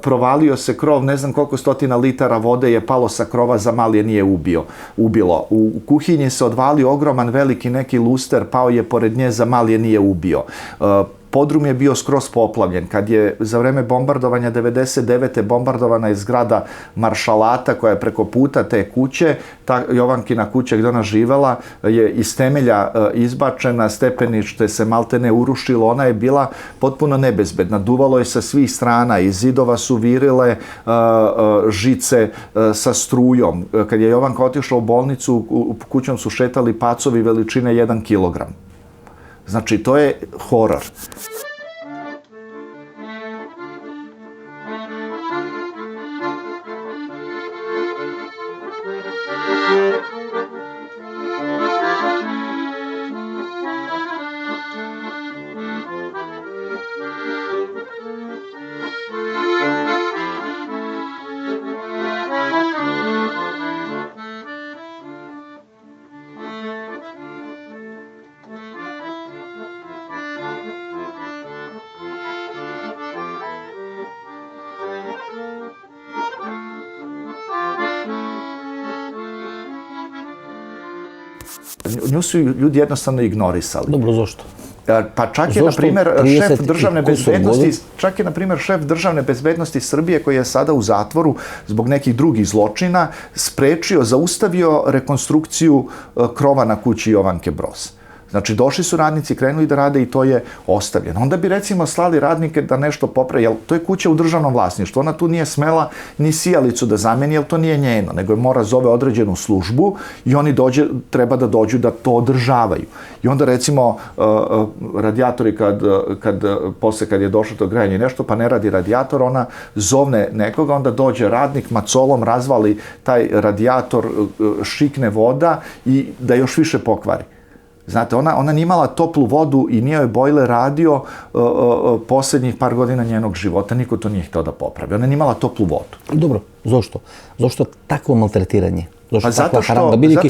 Speaker 2: provalio se krov, ne znam koliko stotina litara vode je palo sa krova, za mal je nije ubilo. U kuhinji se odvalio ogroman veliki neki luster, pao je pored nje, za mal je nije ubio. podrum je bio skroz poplavljen. Kad je za vreme bombardovanja 99. bombardovana je zgrada maršalata koja je preko puta te kuće, ta Jovankina kuća gdje ona živela je iz temelja izbačena, stepenište se maltene urušilo, ona je bila potpuno nebezbedna, duvalo je sa svih strana, iz zidova su virile žice sa strujom. Kad je Jovanka otišla u bolnicu, kućom su šetali pacovi veličine 1 kilogram. Znači, to je horor. Nju su ljudi jednostavno ignorisali.
Speaker 6: Dobro, zašto?
Speaker 2: Pa čak je, na primjer, šef državne bezbednosti Srbije, koji je sada u zatvoru zbog nekih drugih zločina, zaustavio rekonstrukciju krova na kući Jovanke Broz. Znači, došli su radnici, krenuli da rade i to je ostavljeno. Onda bi, recimo, slali radnike da nešto popravi, jer to je kuća u državnom vlasništvu. Ona tu nije smela ni sijalicu da zameni, jer to nije njeno, nego je mora zove određenu službu i oni treba da dođu da to održavaju. I onda, recimo, radijatori, kad je došlo to grejanje nešto, pa ne radi radijator, ona zovne nekoga, onda dođe radnik, macolom razvali taj radijator, šikne voda i da još više pokvari. Znate, ona nije imala toplu vodu i nije joj bojler radio posljednjih par godina njenog života. Niko to nije htio da popravi. Ona nije imala toplu vodu.
Speaker 6: Dobro, zašto? Zašto takvo maltretiranje?
Speaker 2: Pa zato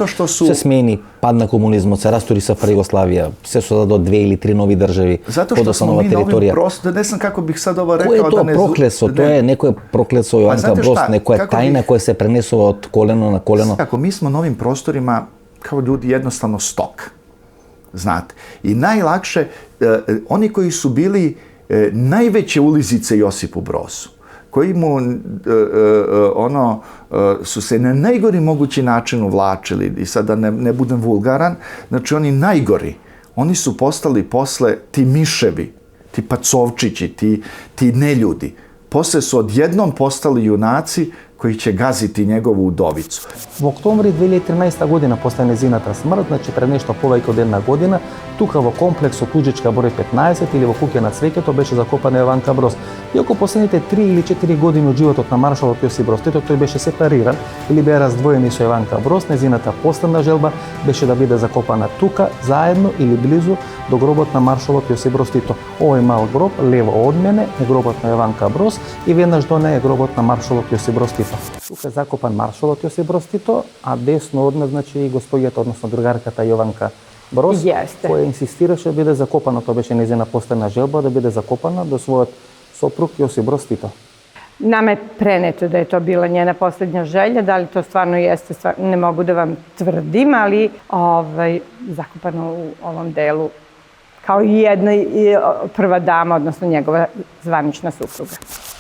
Speaker 2: što su...
Speaker 6: Se smeni, padna komunizmu, se rasturi SFRJ Jugoslavija, se su da do 2 ili 3 novi državi.
Speaker 2: Zato što smo mi novi prostor, ne znam kako bih sad ovo rekao.
Speaker 6: Ko je to prokleso? To je, neko je prokleso Jovanka Broz, neko je tajna koja se prenesova od koleno na koleno.
Speaker 2: Kako mi smo novim prostorima kao ljudi jednostavno stok. Znate, i najlakše, oni koji su bili najveće ulizice Josipu Brozu, koji mu su se na najgori mogući način uvlačili, i sad da ne budem vulgaran, znači oni najgori, oni su postali posle ti miševi, ti pacovčići, ti neljudi. Posle su odjednom postali junaci koji će gaziti njegovu udovicu.
Speaker 1: V oktobri 2013 godina posle njeziната smrt, znači pred nešto повеќе од една година, тука во комплексот Ужичка број 15 или во куќа на Цвеќето беше закопана Јованка Броз. Иако последните 3 или 4 години од животот на маршалот Јосип Броз Тито тој беше сепариран или беа раздвоени со Јованка Броз, незината последна желба беше да биде закопана тука, заедно или близу до гробот на маршалот Јосип Броз Тито. Овој мал гроб лево од мене е гробот на Јованка Броз и веднаш до неја е гробот на маршалот Јосип Броз Тито. Тука е закопан маршалот Јосип Броз Тито, а десно од нас, значи, и господјата, односно другарката Јованка Броз, која инсистираше да биде закопана, тоа беше незина последна желба, да биде закопана до својот сопруг Јосип Броз Тито.
Speaker 7: Nama je preneto da je to bila njena posljednja želja, da li to stvarno jeste, ne mogu da vam tvrdim, ali zakopano u ovom delu kao i jedna prva dama, odnosno njegova zvanična supruga.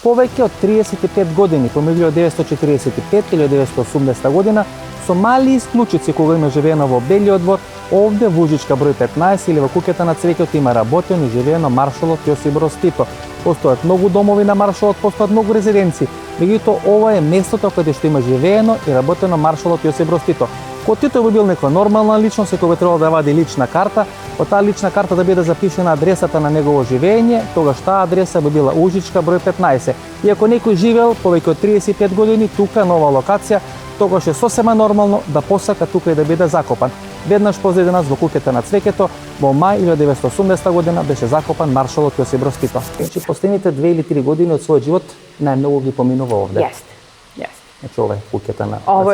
Speaker 1: Повеќе од 35 години, помеѓу 1945 и 1980 година, со мали исклучици кога има живеено во Белиот двор, овде во Ужичка број 15 или во куќата на Цвеќето има работено и живеено маршалот Јосип Броз Тито. Постојат многу домови на маршалот, постојат многу резиденции. Меѓутоа, ова е местото каде што има живеено и работено маршалот Јосип Броз Тито. Кога Тито би бил некоја нормална личност, секој би требало да вади лична карта, од таа лична карта да биде запишена адресата на негово живење, тогаш таа адреса би била Ужичка број 15. И ако некој живеел повеќе од 35 години тука на оваа локација, тогаш е сосема нормално да посака тука и да биде закопан. Веднаш позади нас во куќата на Цвеќето, во мај 1980 година беше закопан маршалот Јосип Броз Тито. Значи, последните 2 или 3 години од својот живот најмногу ги поминува овде.
Speaker 7: Jeste.
Speaker 1: Znači, ovo je kuketa na...
Speaker 7: Ovo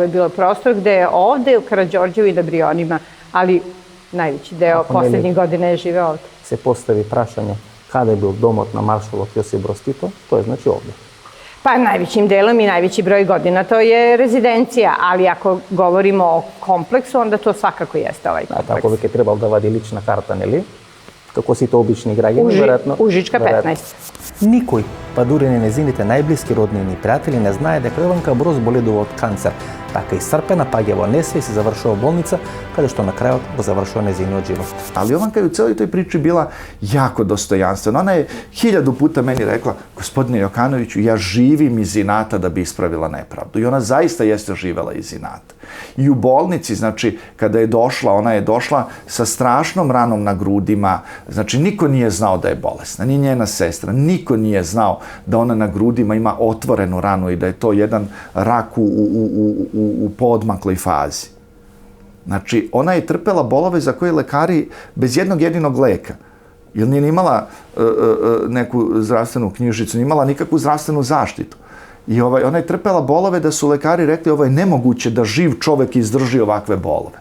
Speaker 7: je bilo prostor gde je ovde u Karađorđevu i na Brionima, ali najveći deo poslednjih godina je živeo ovde.
Speaker 1: Se postavi prašanje kada je bil domot na maršalot Јосип Броз Тито, to je znači ovde.
Speaker 7: Pa najvećim delom i najveći broj godina to je rezidencija, ali ako govorimo o kompleksu, onda to svakako jeste ovaj kompleks.
Speaker 1: Tako uvijek je trebalo da vadi lična karta, neli?
Speaker 6: Kako si to obični građani, verovatno.
Speaker 7: Užička 15.
Speaker 1: Никој, па дури не незините најблиски роднини и пријатели не знае дека Јованка Броз боледува од канцер. Така исцрпена паѓа во несвест и се завршува во болница, каде што на крајот го завршува незиниот живот.
Speaker 2: Ali Jovanka je u cijeloj toj priči bila jako dostojanstvena. Ona je 1000 puta meni rekla, gospodine Jokanoviću, ja živim iz inata da bi ispravila nepravdu. I ona zaista jeste živela iz inata. I u bolnici, znači, kada je došla, ona je došla sa strašnom ranom na grudima. Znači, niko nije znao da je bolesna, ni njena sestra. Niko nije znao da ona na grudima ima otvorenu ranu i da je to jedan rak u poodmakloj fazi. Znači, ona je trpela bolove za koje lekari bez jednog jedinog leka, jer nije imala neku zdravstvenu knjižicu, nije imala nikakvu zdravstvenu zaštitu. I ona je trpela bolove da su lekari rekli ovo je nemoguće da živ čovek izdrži ovakve bolove.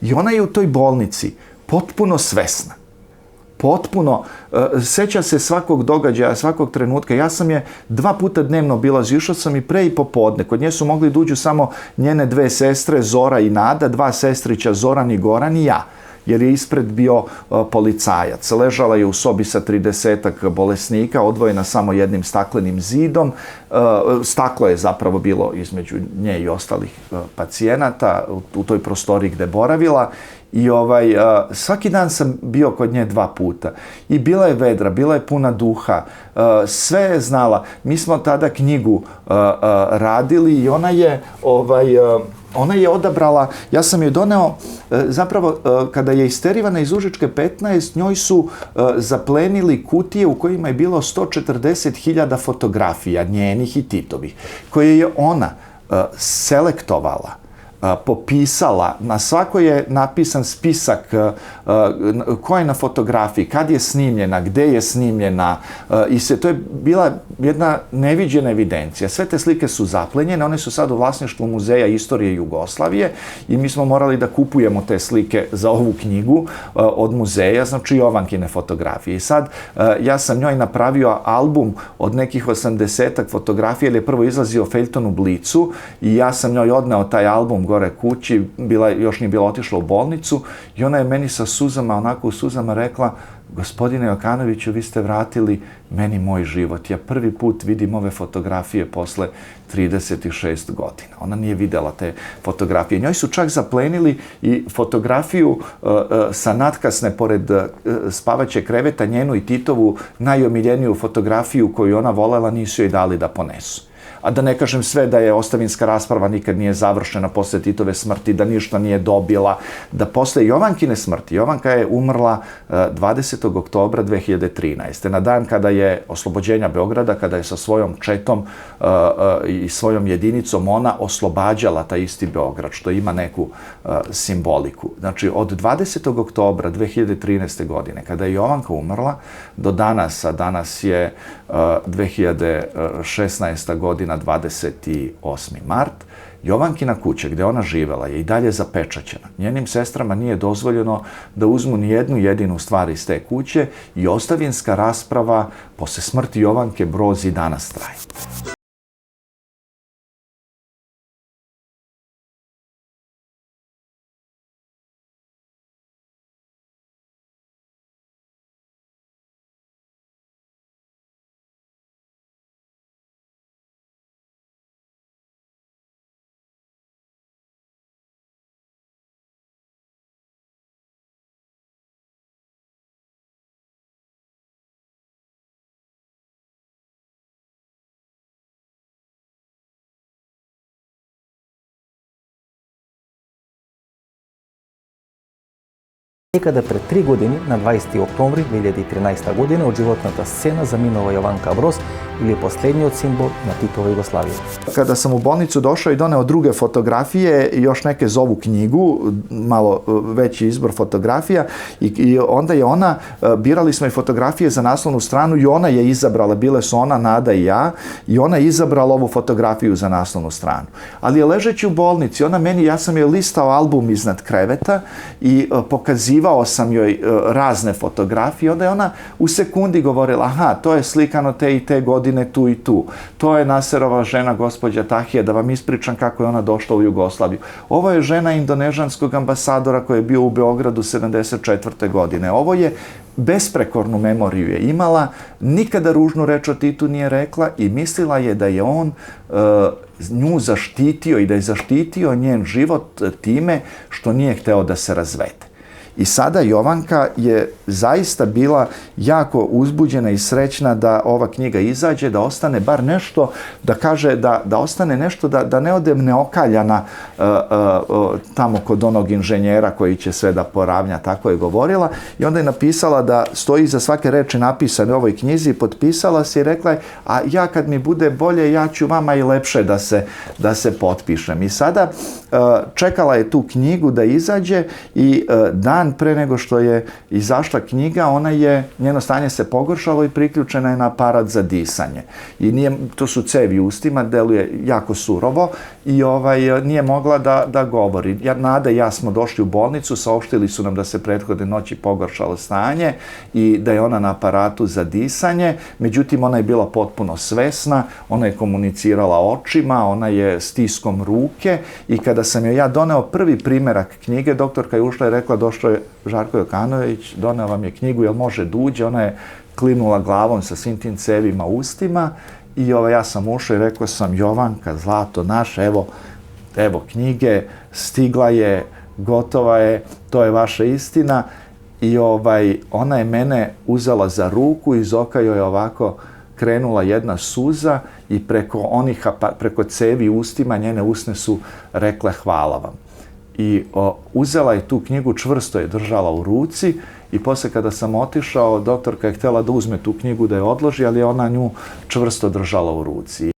Speaker 2: I ona je u toj bolnici potpuno svesna. Potpuno, seća se svakog događaja, svakog trenutka. Ja sam je 2 puta dnevno obilazio, išao sam i pre i popodne. Kod nje su mogli da uđu samo njene 2 sestre, Zora i Nada, 2 sestrića, Zoran i Goran i ja, jer je ispred bio policajac. Ležala je u sobi sa 30 bolesnika, odvojena samo jednim staklenim zidom. Staklo je zapravo bilo između nje i ostalih pacijenata u toj prostoriji gde boravila. I svaki dan sam bio kod nje 2 puta. I bila je vedra, bila je puna duha, sve je znala. Mi smo tada knjigu radili i ona je odabrala, ja sam joj doneo, zapravo kada je isterivana iz Užičke 15, njoj su zaplenili kutije u kojima je bilo 140.000 fotografija njenih i Titovih, koje je ona selektovala, popisala, na svakoj je napisan spisak ko je na fotografiji, kad je snimljena, gde je snimljena i to je bila jedna neviđena evidencija. Sve te slike su zaplenjene, one su sad u vlasništvu Muzeja istorije Jugoslavije i mi smo morali da kupujemo te slike za ovu knjigu od muzeja, znači Jovankine fotografije. I sad ja sam njoj napravio album od nekih 80 fotografija, jer je prvo izlazio feljton u Blicu i ja sam njoj odneo taj album gore kući, još nije bila otišla u bolnicu i ona je meni sa suzama, onako u suzama rekla, gospodine Jokanoviću, vi ste vratili meni moj život. Ja prvi put vidim ove fotografije posle 36 godina. Ona nije videla te fotografije. Njoj su čak zaplenili i fotografiju sa natkasne pored spavaće kreveta, njenu i Titovu najomiljeniju fotografiju koju ona volela, nisu joj dali da ponesu. A da ne kažem sve da je ostavinska rasprava nikad nije završena posle Titove smrti, da ništa nije dobila, da posle Jovankine smrti, Jovanka je umrla 20. oktobra 2013. Na dan kada je oslobođenja Beograda, kada je sa svojom četom i svojom jedinicom ona oslobađala taj isti Beograd, što ima neku simboliku. Znači, od 20. oktobra 2013. godine, kada je Jovanka umrla, do danas, a danas je 2016. godina, 28. mart, Jovankina kuća gde ona živela je i dalje zapečaćena. Njenim sestrama nije dozvoljeno da uzmu ni jednu jedinu stvar iz te kuće i ostavinska rasprava posle smrti Jovanke Broz i danas traje.
Speaker 1: Некаде пред 3 години, на 20 октомври 2013 година, од животната сцена заминува Јованка Броз ili posljednji simbol na Titova Jugoslavije.
Speaker 2: Kada sam u bolnicu došao i doneo druge fotografije i još neke za ovu knjigu, malo veći izbor fotografija, i onda je ona, birali smo i fotografije za naslovnu stranu i ona je izabrala, bile su ona, Nada i ja, i ona je izabrala ovu fotografiju za naslovnu stranu. Ali je ležeći u bolnici, ona meni, ja sam joj listao album iznad kreveta i pokazivao pokazivao sam joj razne fotografije, onda je ona u sekundi govorila, aha, to je slikano te i te godine tu i tu. To je Naserova žena, gospođa Tahija, da vam ispričam kako je ona došla u Jugoslaviju. Ovo je žena indonežanskog ambasadora koji je bio u Beogradu 74. godine. Ovo je besprekornu memoriju je imala, nikada ružnu reč o Titu nije rekla i mislila je da je on nju zaštitio i da je zaštitio njen život time što nije hteo da se razvede. I sada Jovanka je zaista bila jako uzbuđena i srećna da ova knjiga izađe, da ostane bar nešto, da kaže, da ostane nešto, da ne odem neokaljana tamo kod onog inženjera koji će sve da poravnja, tako je govorila. I onda je napisala da stoji iza svake reči napisane u ovoj knjizi, potpisala se i rekla je, a ja kad mi bude bolje, ja ću vama i lepše da se potpišem. I sada čekala je tu knjigu da izađe i dan pre nego što je izašla knjiga, njeno stanje se pogoršalo i priključena je na aparat za disanje. I to su cevi u ustima, deluje jako surovo i nije mogla da govori. Nada i ja smo došli u bolnicu, saopštili su nam da se prethodne noći pogoršalo stanje i da je ona na aparatu za disanje, međutim ona je bila potpuno svesna, ona je komunicirala očima, ona je stiskom ruke i kada sam joj ja doneo prvi primerak knjige, doktorka je ušla i rekla, došao je Žarko Jokanović, doneo vam je knjigu, jel može da uđe? Ona je klimnula glavom sa svim tim cevima u ustima i ja sam ušao i rekao sam, Jovanka, zlato naše, evo knjige, stigla je, gotova je, to je vaša istina. I ona je mene uzela za ruku i iz oka joj je ovako krenula jedna suza i preko cevi u ustima njene usne su rekle hvala vam. I uzela je tu knjigu, čvrsto je držala u ruci i posle kada sam otišao, doktorka je htjela da uzme tu knjigu da je odloži, ali je ona nju čvrsto držala u ruci.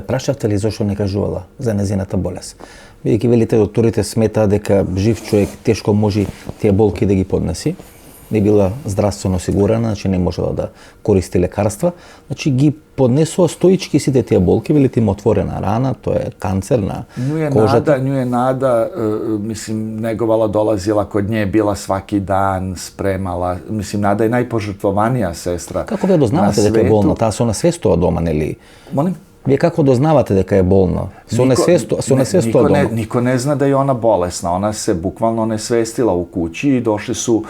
Speaker 6: Прашавте ли зошто не кажувала за незината болест? Бидејќи велите докторите сметаат дека жив човек тешко може тие болки да ги поднеси, не била здравствено осигурана, значи не можела да користи лекарства, значи ги поднесува стоички сите тие болки, велите им отворена рана, тоа е канцер на кожата.
Speaker 2: Nju je Nada, mislim, negovala, dolazila kod nje, bila svaki dan, spremala, mislim, Nada je najpožrtvovanija sestra.
Speaker 6: Како вие дознавате дека е болна? Таа се онесвестува дома, нели?
Speaker 2: Molim?
Speaker 6: Вие како дознавате дека е болна? Се онесвестува дома?
Speaker 2: Niko ne zna da je ona bolesna. Ona se bukvalno onesvestila u kući i došli su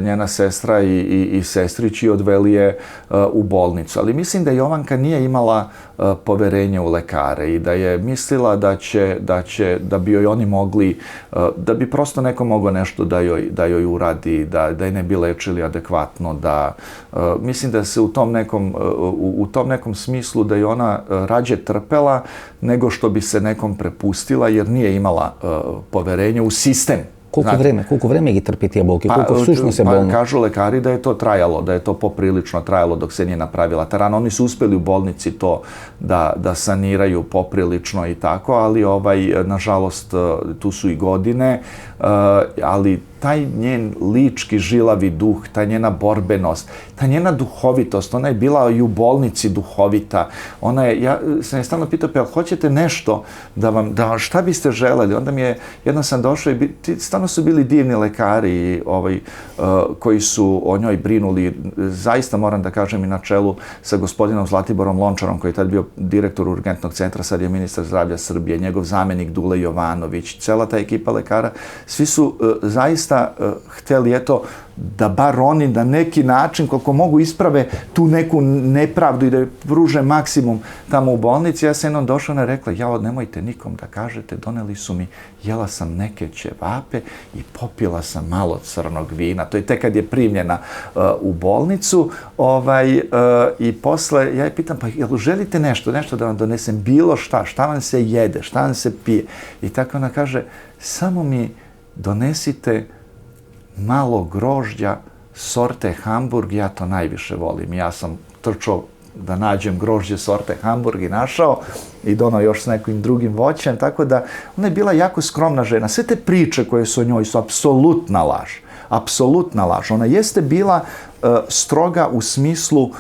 Speaker 2: njena sestra i sestrići i odveli je u bolnicu. Ali mislim da Jovanka nije imala poverenje u lekare i da je mislila da bi joj oni mogli, da bi prosto neko mogao nešto da joj uradi, da je ne bi lečili adekvatno, mislim da se u tom nekom smislu da je ona rađe trpela nego što bi se nekom prepustila jer nije imala poverenje u sistem.
Speaker 6: Koliko vreme gi trpi tije bolke? Koliko sušno se bolno?
Speaker 2: Kažu lekari da je to trajalo, da je to poprilično trajalo dok se nije napravila ta rana. Oni su uspeli u bolnici to da saniraju poprilično i tako, ali nažalost tu su i godine, ali taj njen lički žilavi duh, ta njena borbenost, ta njena duhovitost, ona je bila i u bolnici duhovita. Ja sam je stalno pitao, pa hoćete nešto šta biste želeli? Onda jednom sam došao i stvarno su bili divni lekari koji su o njoj brinuli. Zaista moram da kažem i na čelu sa gospodinom Zlatiborom Lončarom, koji je tad bio direktor urgentnog centra, sad je ministar zdravlja Srbije, njegov zamenik Dule Jovanović, cela ta ekipa lekara, svi su zaista zaista hteli, eto, da bar oni na neki način, koliko mogu, isprave tu neku nepravdu i da pruže maksimum tamo u bolnici. Ja sam jednom došla i rekla, jao, nemojte nikom da kažete, doneli su mi, jela sam neke ćevape i popila sam malo crnog vina. To je tek kad je primljena u bolnicu. I posle, ja je pitam, pa jel želite nešto da vam donesem, bilo šta vam se jede, šta vam se pije? I tako ona kaže, samo mi donesite malo grožđa sorte Hamburg, ja to najviše volim. Ja sam trčao da nađem grožđe sorte Hamburg i našao i donao još s nekim drugim voćem, tako da ona je bila jako skromna žena. Sve te priče koje su o njoj su apsolutna laž. Apsolutna laž. Ona jeste bila stroga u smislu,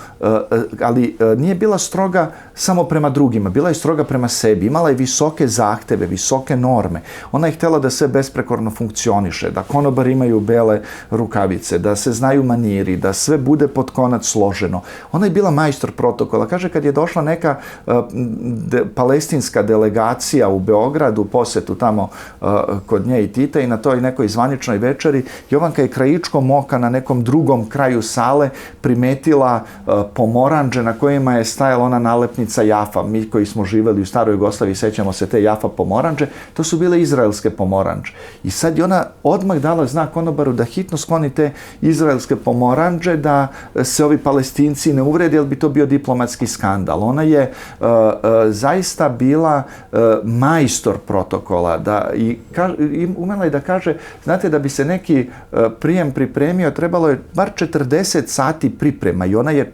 Speaker 2: ali nije bila stroga samo prema drugima, bila je stroga prema sebi, imala je visoke zahteve, visoke norme. Ona je htjela da sve besprekorno funkcioniše, da konobari imaju bele rukavice, da se znaju maniri, da sve bude pod konac složeno. Ona je bila majstor protokola. Kaže, kad je došla neka palestinska delegacija u Beogradu, u posetu tamo kod nje i Tita, i na toj nekoj zvaničnoj večeri, Jovanka je krajičkom oka na nekom drugom kraju sale primetila pomoranđe na kojima je stajala ona nalepnica Jafa. Mi koji smo živeli u staroj Jugoslaviji sećamo se te Jafa pomoranđe, to su bile izraelske pomoranđe. I sad je ona odmah dala znak konobaru da hitno skloni te izraelske pomoranđe, da se ovi Palestinci ne uvrede, jer bi to bio diplomatski skandal. Ona je zaista bila majstor protokola i umela je da kaže, znate, da bi se neki prijem pripremio, trebalo je bar 40 sati priprema i ona je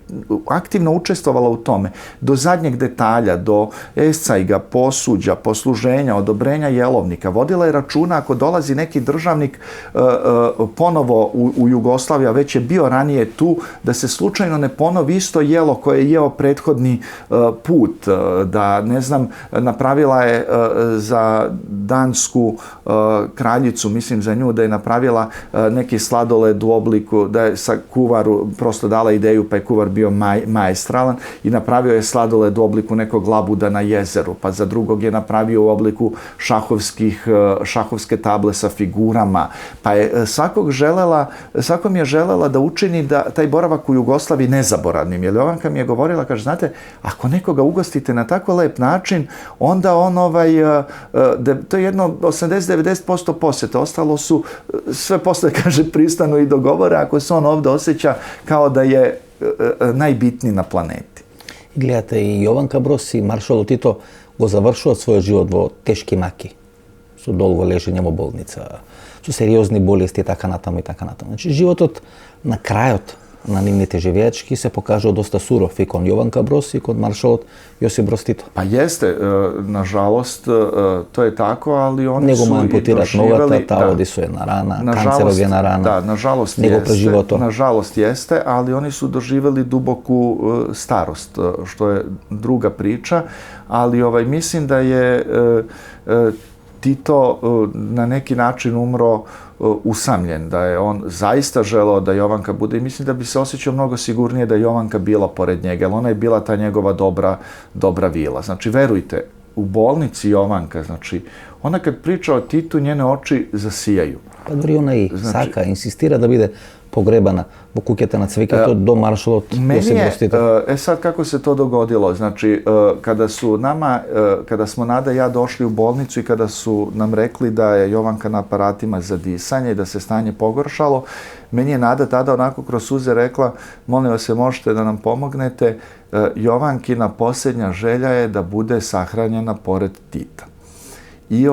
Speaker 2: aktivno učestvovala u tome. Do zadnjeg detalja, do escajga, posuđa, posluženja, odobrenja jelovnika. Vodila je računa ako dolazi neki državnik ponovo u Jugoslaviju, a već je bio ranije tu, da se slučajno ne ponovi isto jelo koje je jeo prethodni put. Da, ne znam, napravila je za dansku kraljicu, mislim za nju, da je napravila neki sladoled u obliku, da je sa kuvaru prosto dala ideju, pa je kuvar bio maestralan i napravio je sladoled u obliku nekog labuda na jezeru, pa za drugog je napravio u obliku šahovske table sa figurama, pa je svakom je želela da učini da taj boravak u Jugoslaviji nezaboravnim. Jer Jovanka mi je govorila, kaže, znate, ako nekoga ugostite na tako lep način, onda on to je jedno 80-90% posjeta, ostalo su sve posle, kaže, pristanu i dogovore ako se on ovdje osjeća kao da je najbitniji na planeti.
Speaker 6: Gledajte, i Jovanka Broz i maršal Tito go završio svoj život vo teški maki. Su dolgo leženja u bolnica, su seriozni bolesti i taka natamo. Znači, životot na krajot na nivните живеачки се покажал доста суров и кон Јованка Broz i kod maršalot Josip Broz Tito.
Speaker 2: Pa jeste, nažalost, to je tako, ali oni
Speaker 6: Nego
Speaker 2: su
Speaker 6: mu amputirat
Speaker 2: doživjeli...
Speaker 6: nogata, таводи su jedna rana, kancerogena rana.
Speaker 2: Da, nažalost
Speaker 6: nego
Speaker 2: jeste,
Speaker 6: preživao to.
Speaker 2: nažalost jeste, ali oni su doživjeli duboku starost, što je druga priča, ali mislim da je Tito na neki način umro usamljen, da je on zaista želeo da Jovanka bude i mislim da bi se osjećao mnogo sigurnije da je Jovanka bila pored njega, jer ona je bila ta njegova dobra vila. Znači, verujte, u bolnici Jovanka, znači, ona kad priča o Titu, njene oči zasijaju.
Speaker 6: Pa dori ona i saka, insistira da bude pogrebana u kućete na Cvikatu do maršalot Josip Broz Tito.
Speaker 2: Sad kako se to dogodilo, znači kada smo Nada i ja došli u bolnicu i kada su nam rekli da je Jovanka na aparatima za disanje i da se stanje pogoršalo, meni je Nada tada onako kroz suze rekla, molim vas, možete da nam pomognete, Jovankina posljednja želja je da bude sahranjena pored Tita. I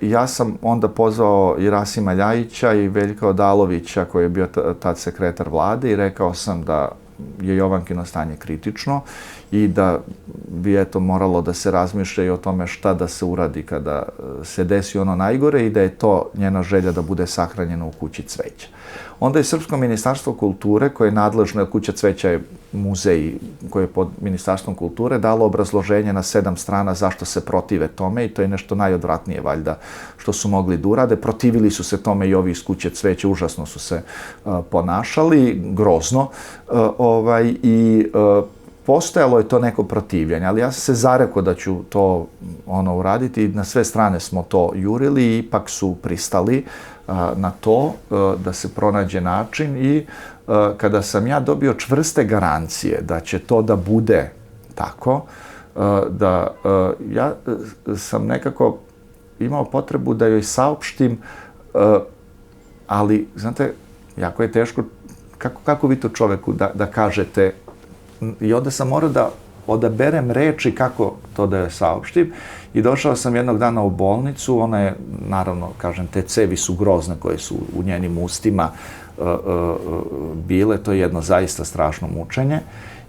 Speaker 2: ja sam onda pozvao i Rasima Ljajića i Veljka Odalovića, koji je bio tad sekretar vlade, i rekao sam da je Jovankino stanje kritično i da bi moralo da se razmišlja i o tome šta da se uradi kada se desi ono najgore i da je to njena želja da bude sahranjena u kući cveća. Onda je Srpsko ministarstvo kulture, koje je nadležno, kuća cveća je muzej koji je pod Ministarstvom kulture, dalo obrazloženje na 7 strana zašto se protive tome i to je nešto najodvratnije valjda što su mogli da urade. Protivili su se tome i ovi iz kuće cveća, užasno su se ponašali, grozno. postojalo je to neko protivljenje, ali ja sam se zarekao da ću to uraditi. Na sve strane smo to jurili i ipak su pristali na to da se pronađe način i kada sam ja dobio čvrste garancije da će to da bude tako, da ja sam nekako imao potrebu da joj saopštim, ali, znate, jako je teško, kako vi to čoveku da kažete, i onda sam morao da odaberem reči kako to da joj saopštim i došao sam jednog dana u bolnicu, ona je, naravno, kažem, te cevi su grozne koje su u njenim ustima bile, to je jedno zaista strašno mučenje.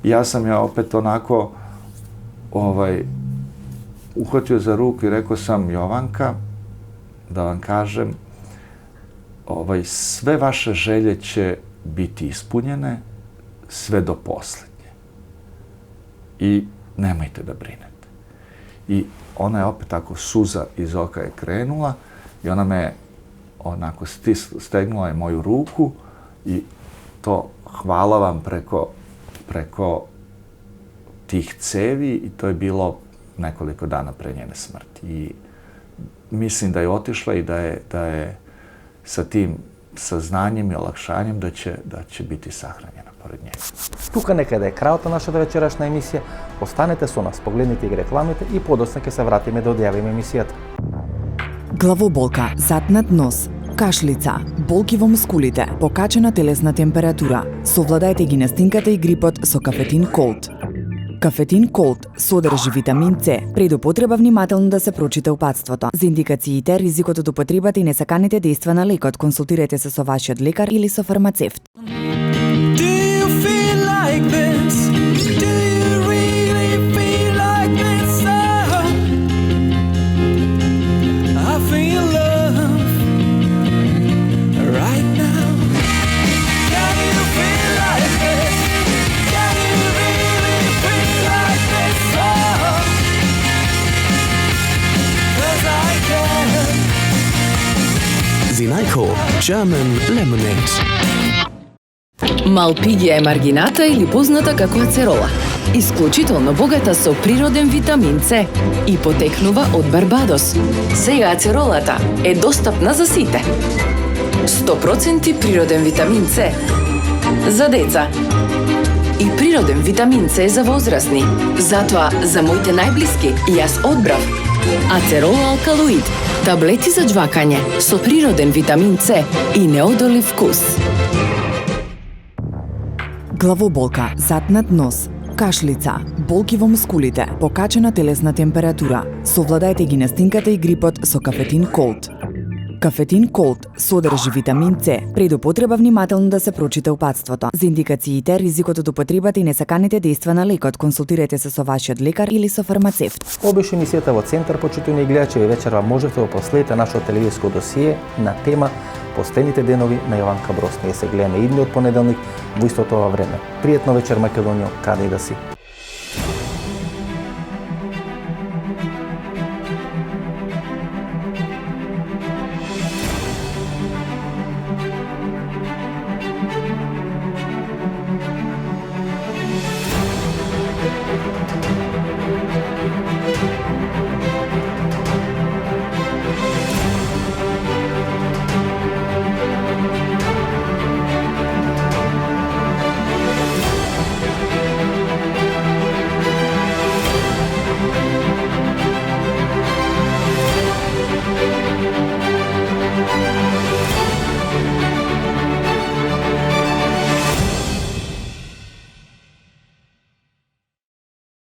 Speaker 2: I ja sam je opet onako uhvatio za ruku i rekao sam, Jovanka, da vam kažem, sve vaše želje će biti ispunjene sve do poslednje. I nemojte da brinete. I ona je opet tako, suza iz oka je krenula i ona me onako stegnula je moju ruku i to hvala vam preko tih cevi i to je bilo nekoliko dana pre njene smrti. I mislim da je otišla i da je sa tim saznanjem i olakšanjem da će biti sahranjena pored nje.
Speaker 1: Тука некаде е крајот на нашата вечерашна емисија. Останете со нас, погледнете и рекламите и подоцна ќе се вратиме да одјавиме емисијата.
Speaker 3: Главоболка, затнат нос, кашлица, болки во мускулите, покачена телесна температура. Совладајте ги настинката и грипот со кафетин Колд. Кафетин Колд содржи витамин С. Пред употреба внимателно да се прочита упатството. За индикациите, ризикот од употребата и несаканите дејства на лекот, консултирайте се со вашиот лекар или со фармацевт.
Speaker 4: Zinajko German Lemonade.
Speaker 5: Малпигија е маргината или позната како ацерола. Исклучително богата со природен витамин С и потекнува од Барбадос. Сега ацеролата е достапна за сите. 100% природен витамин С за деца. И природен витамин С за возрастни. Затоа за моите најблиски јас одбрав Ацерола алкалоид, таблети за џвакање со природен витамин С и неодолив вкус.
Speaker 3: Главоболка, затнат нос, кашлица, болки во мускулите, покачена телесна температура. Совладајте ги настинката и грипот со кафетин Колд. Кафетин Колд содржи витамин С. Пред употреба внимателно да се прочита упатството. За индикациите, ризикот од употребата и несаканите дејства на лекот, консултирайте се со вашиот лекар или со фармацевт.
Speaker 1: Ова беше емисијата во Центар, почитувани гледачи, и вечерва можете да последите нашето телевизиско досие на тема Последните денови на Јованка Броз. Ние се гледаме идниот понеделник во истото ова време. Пријатно вечер, Македонија, каде и да си.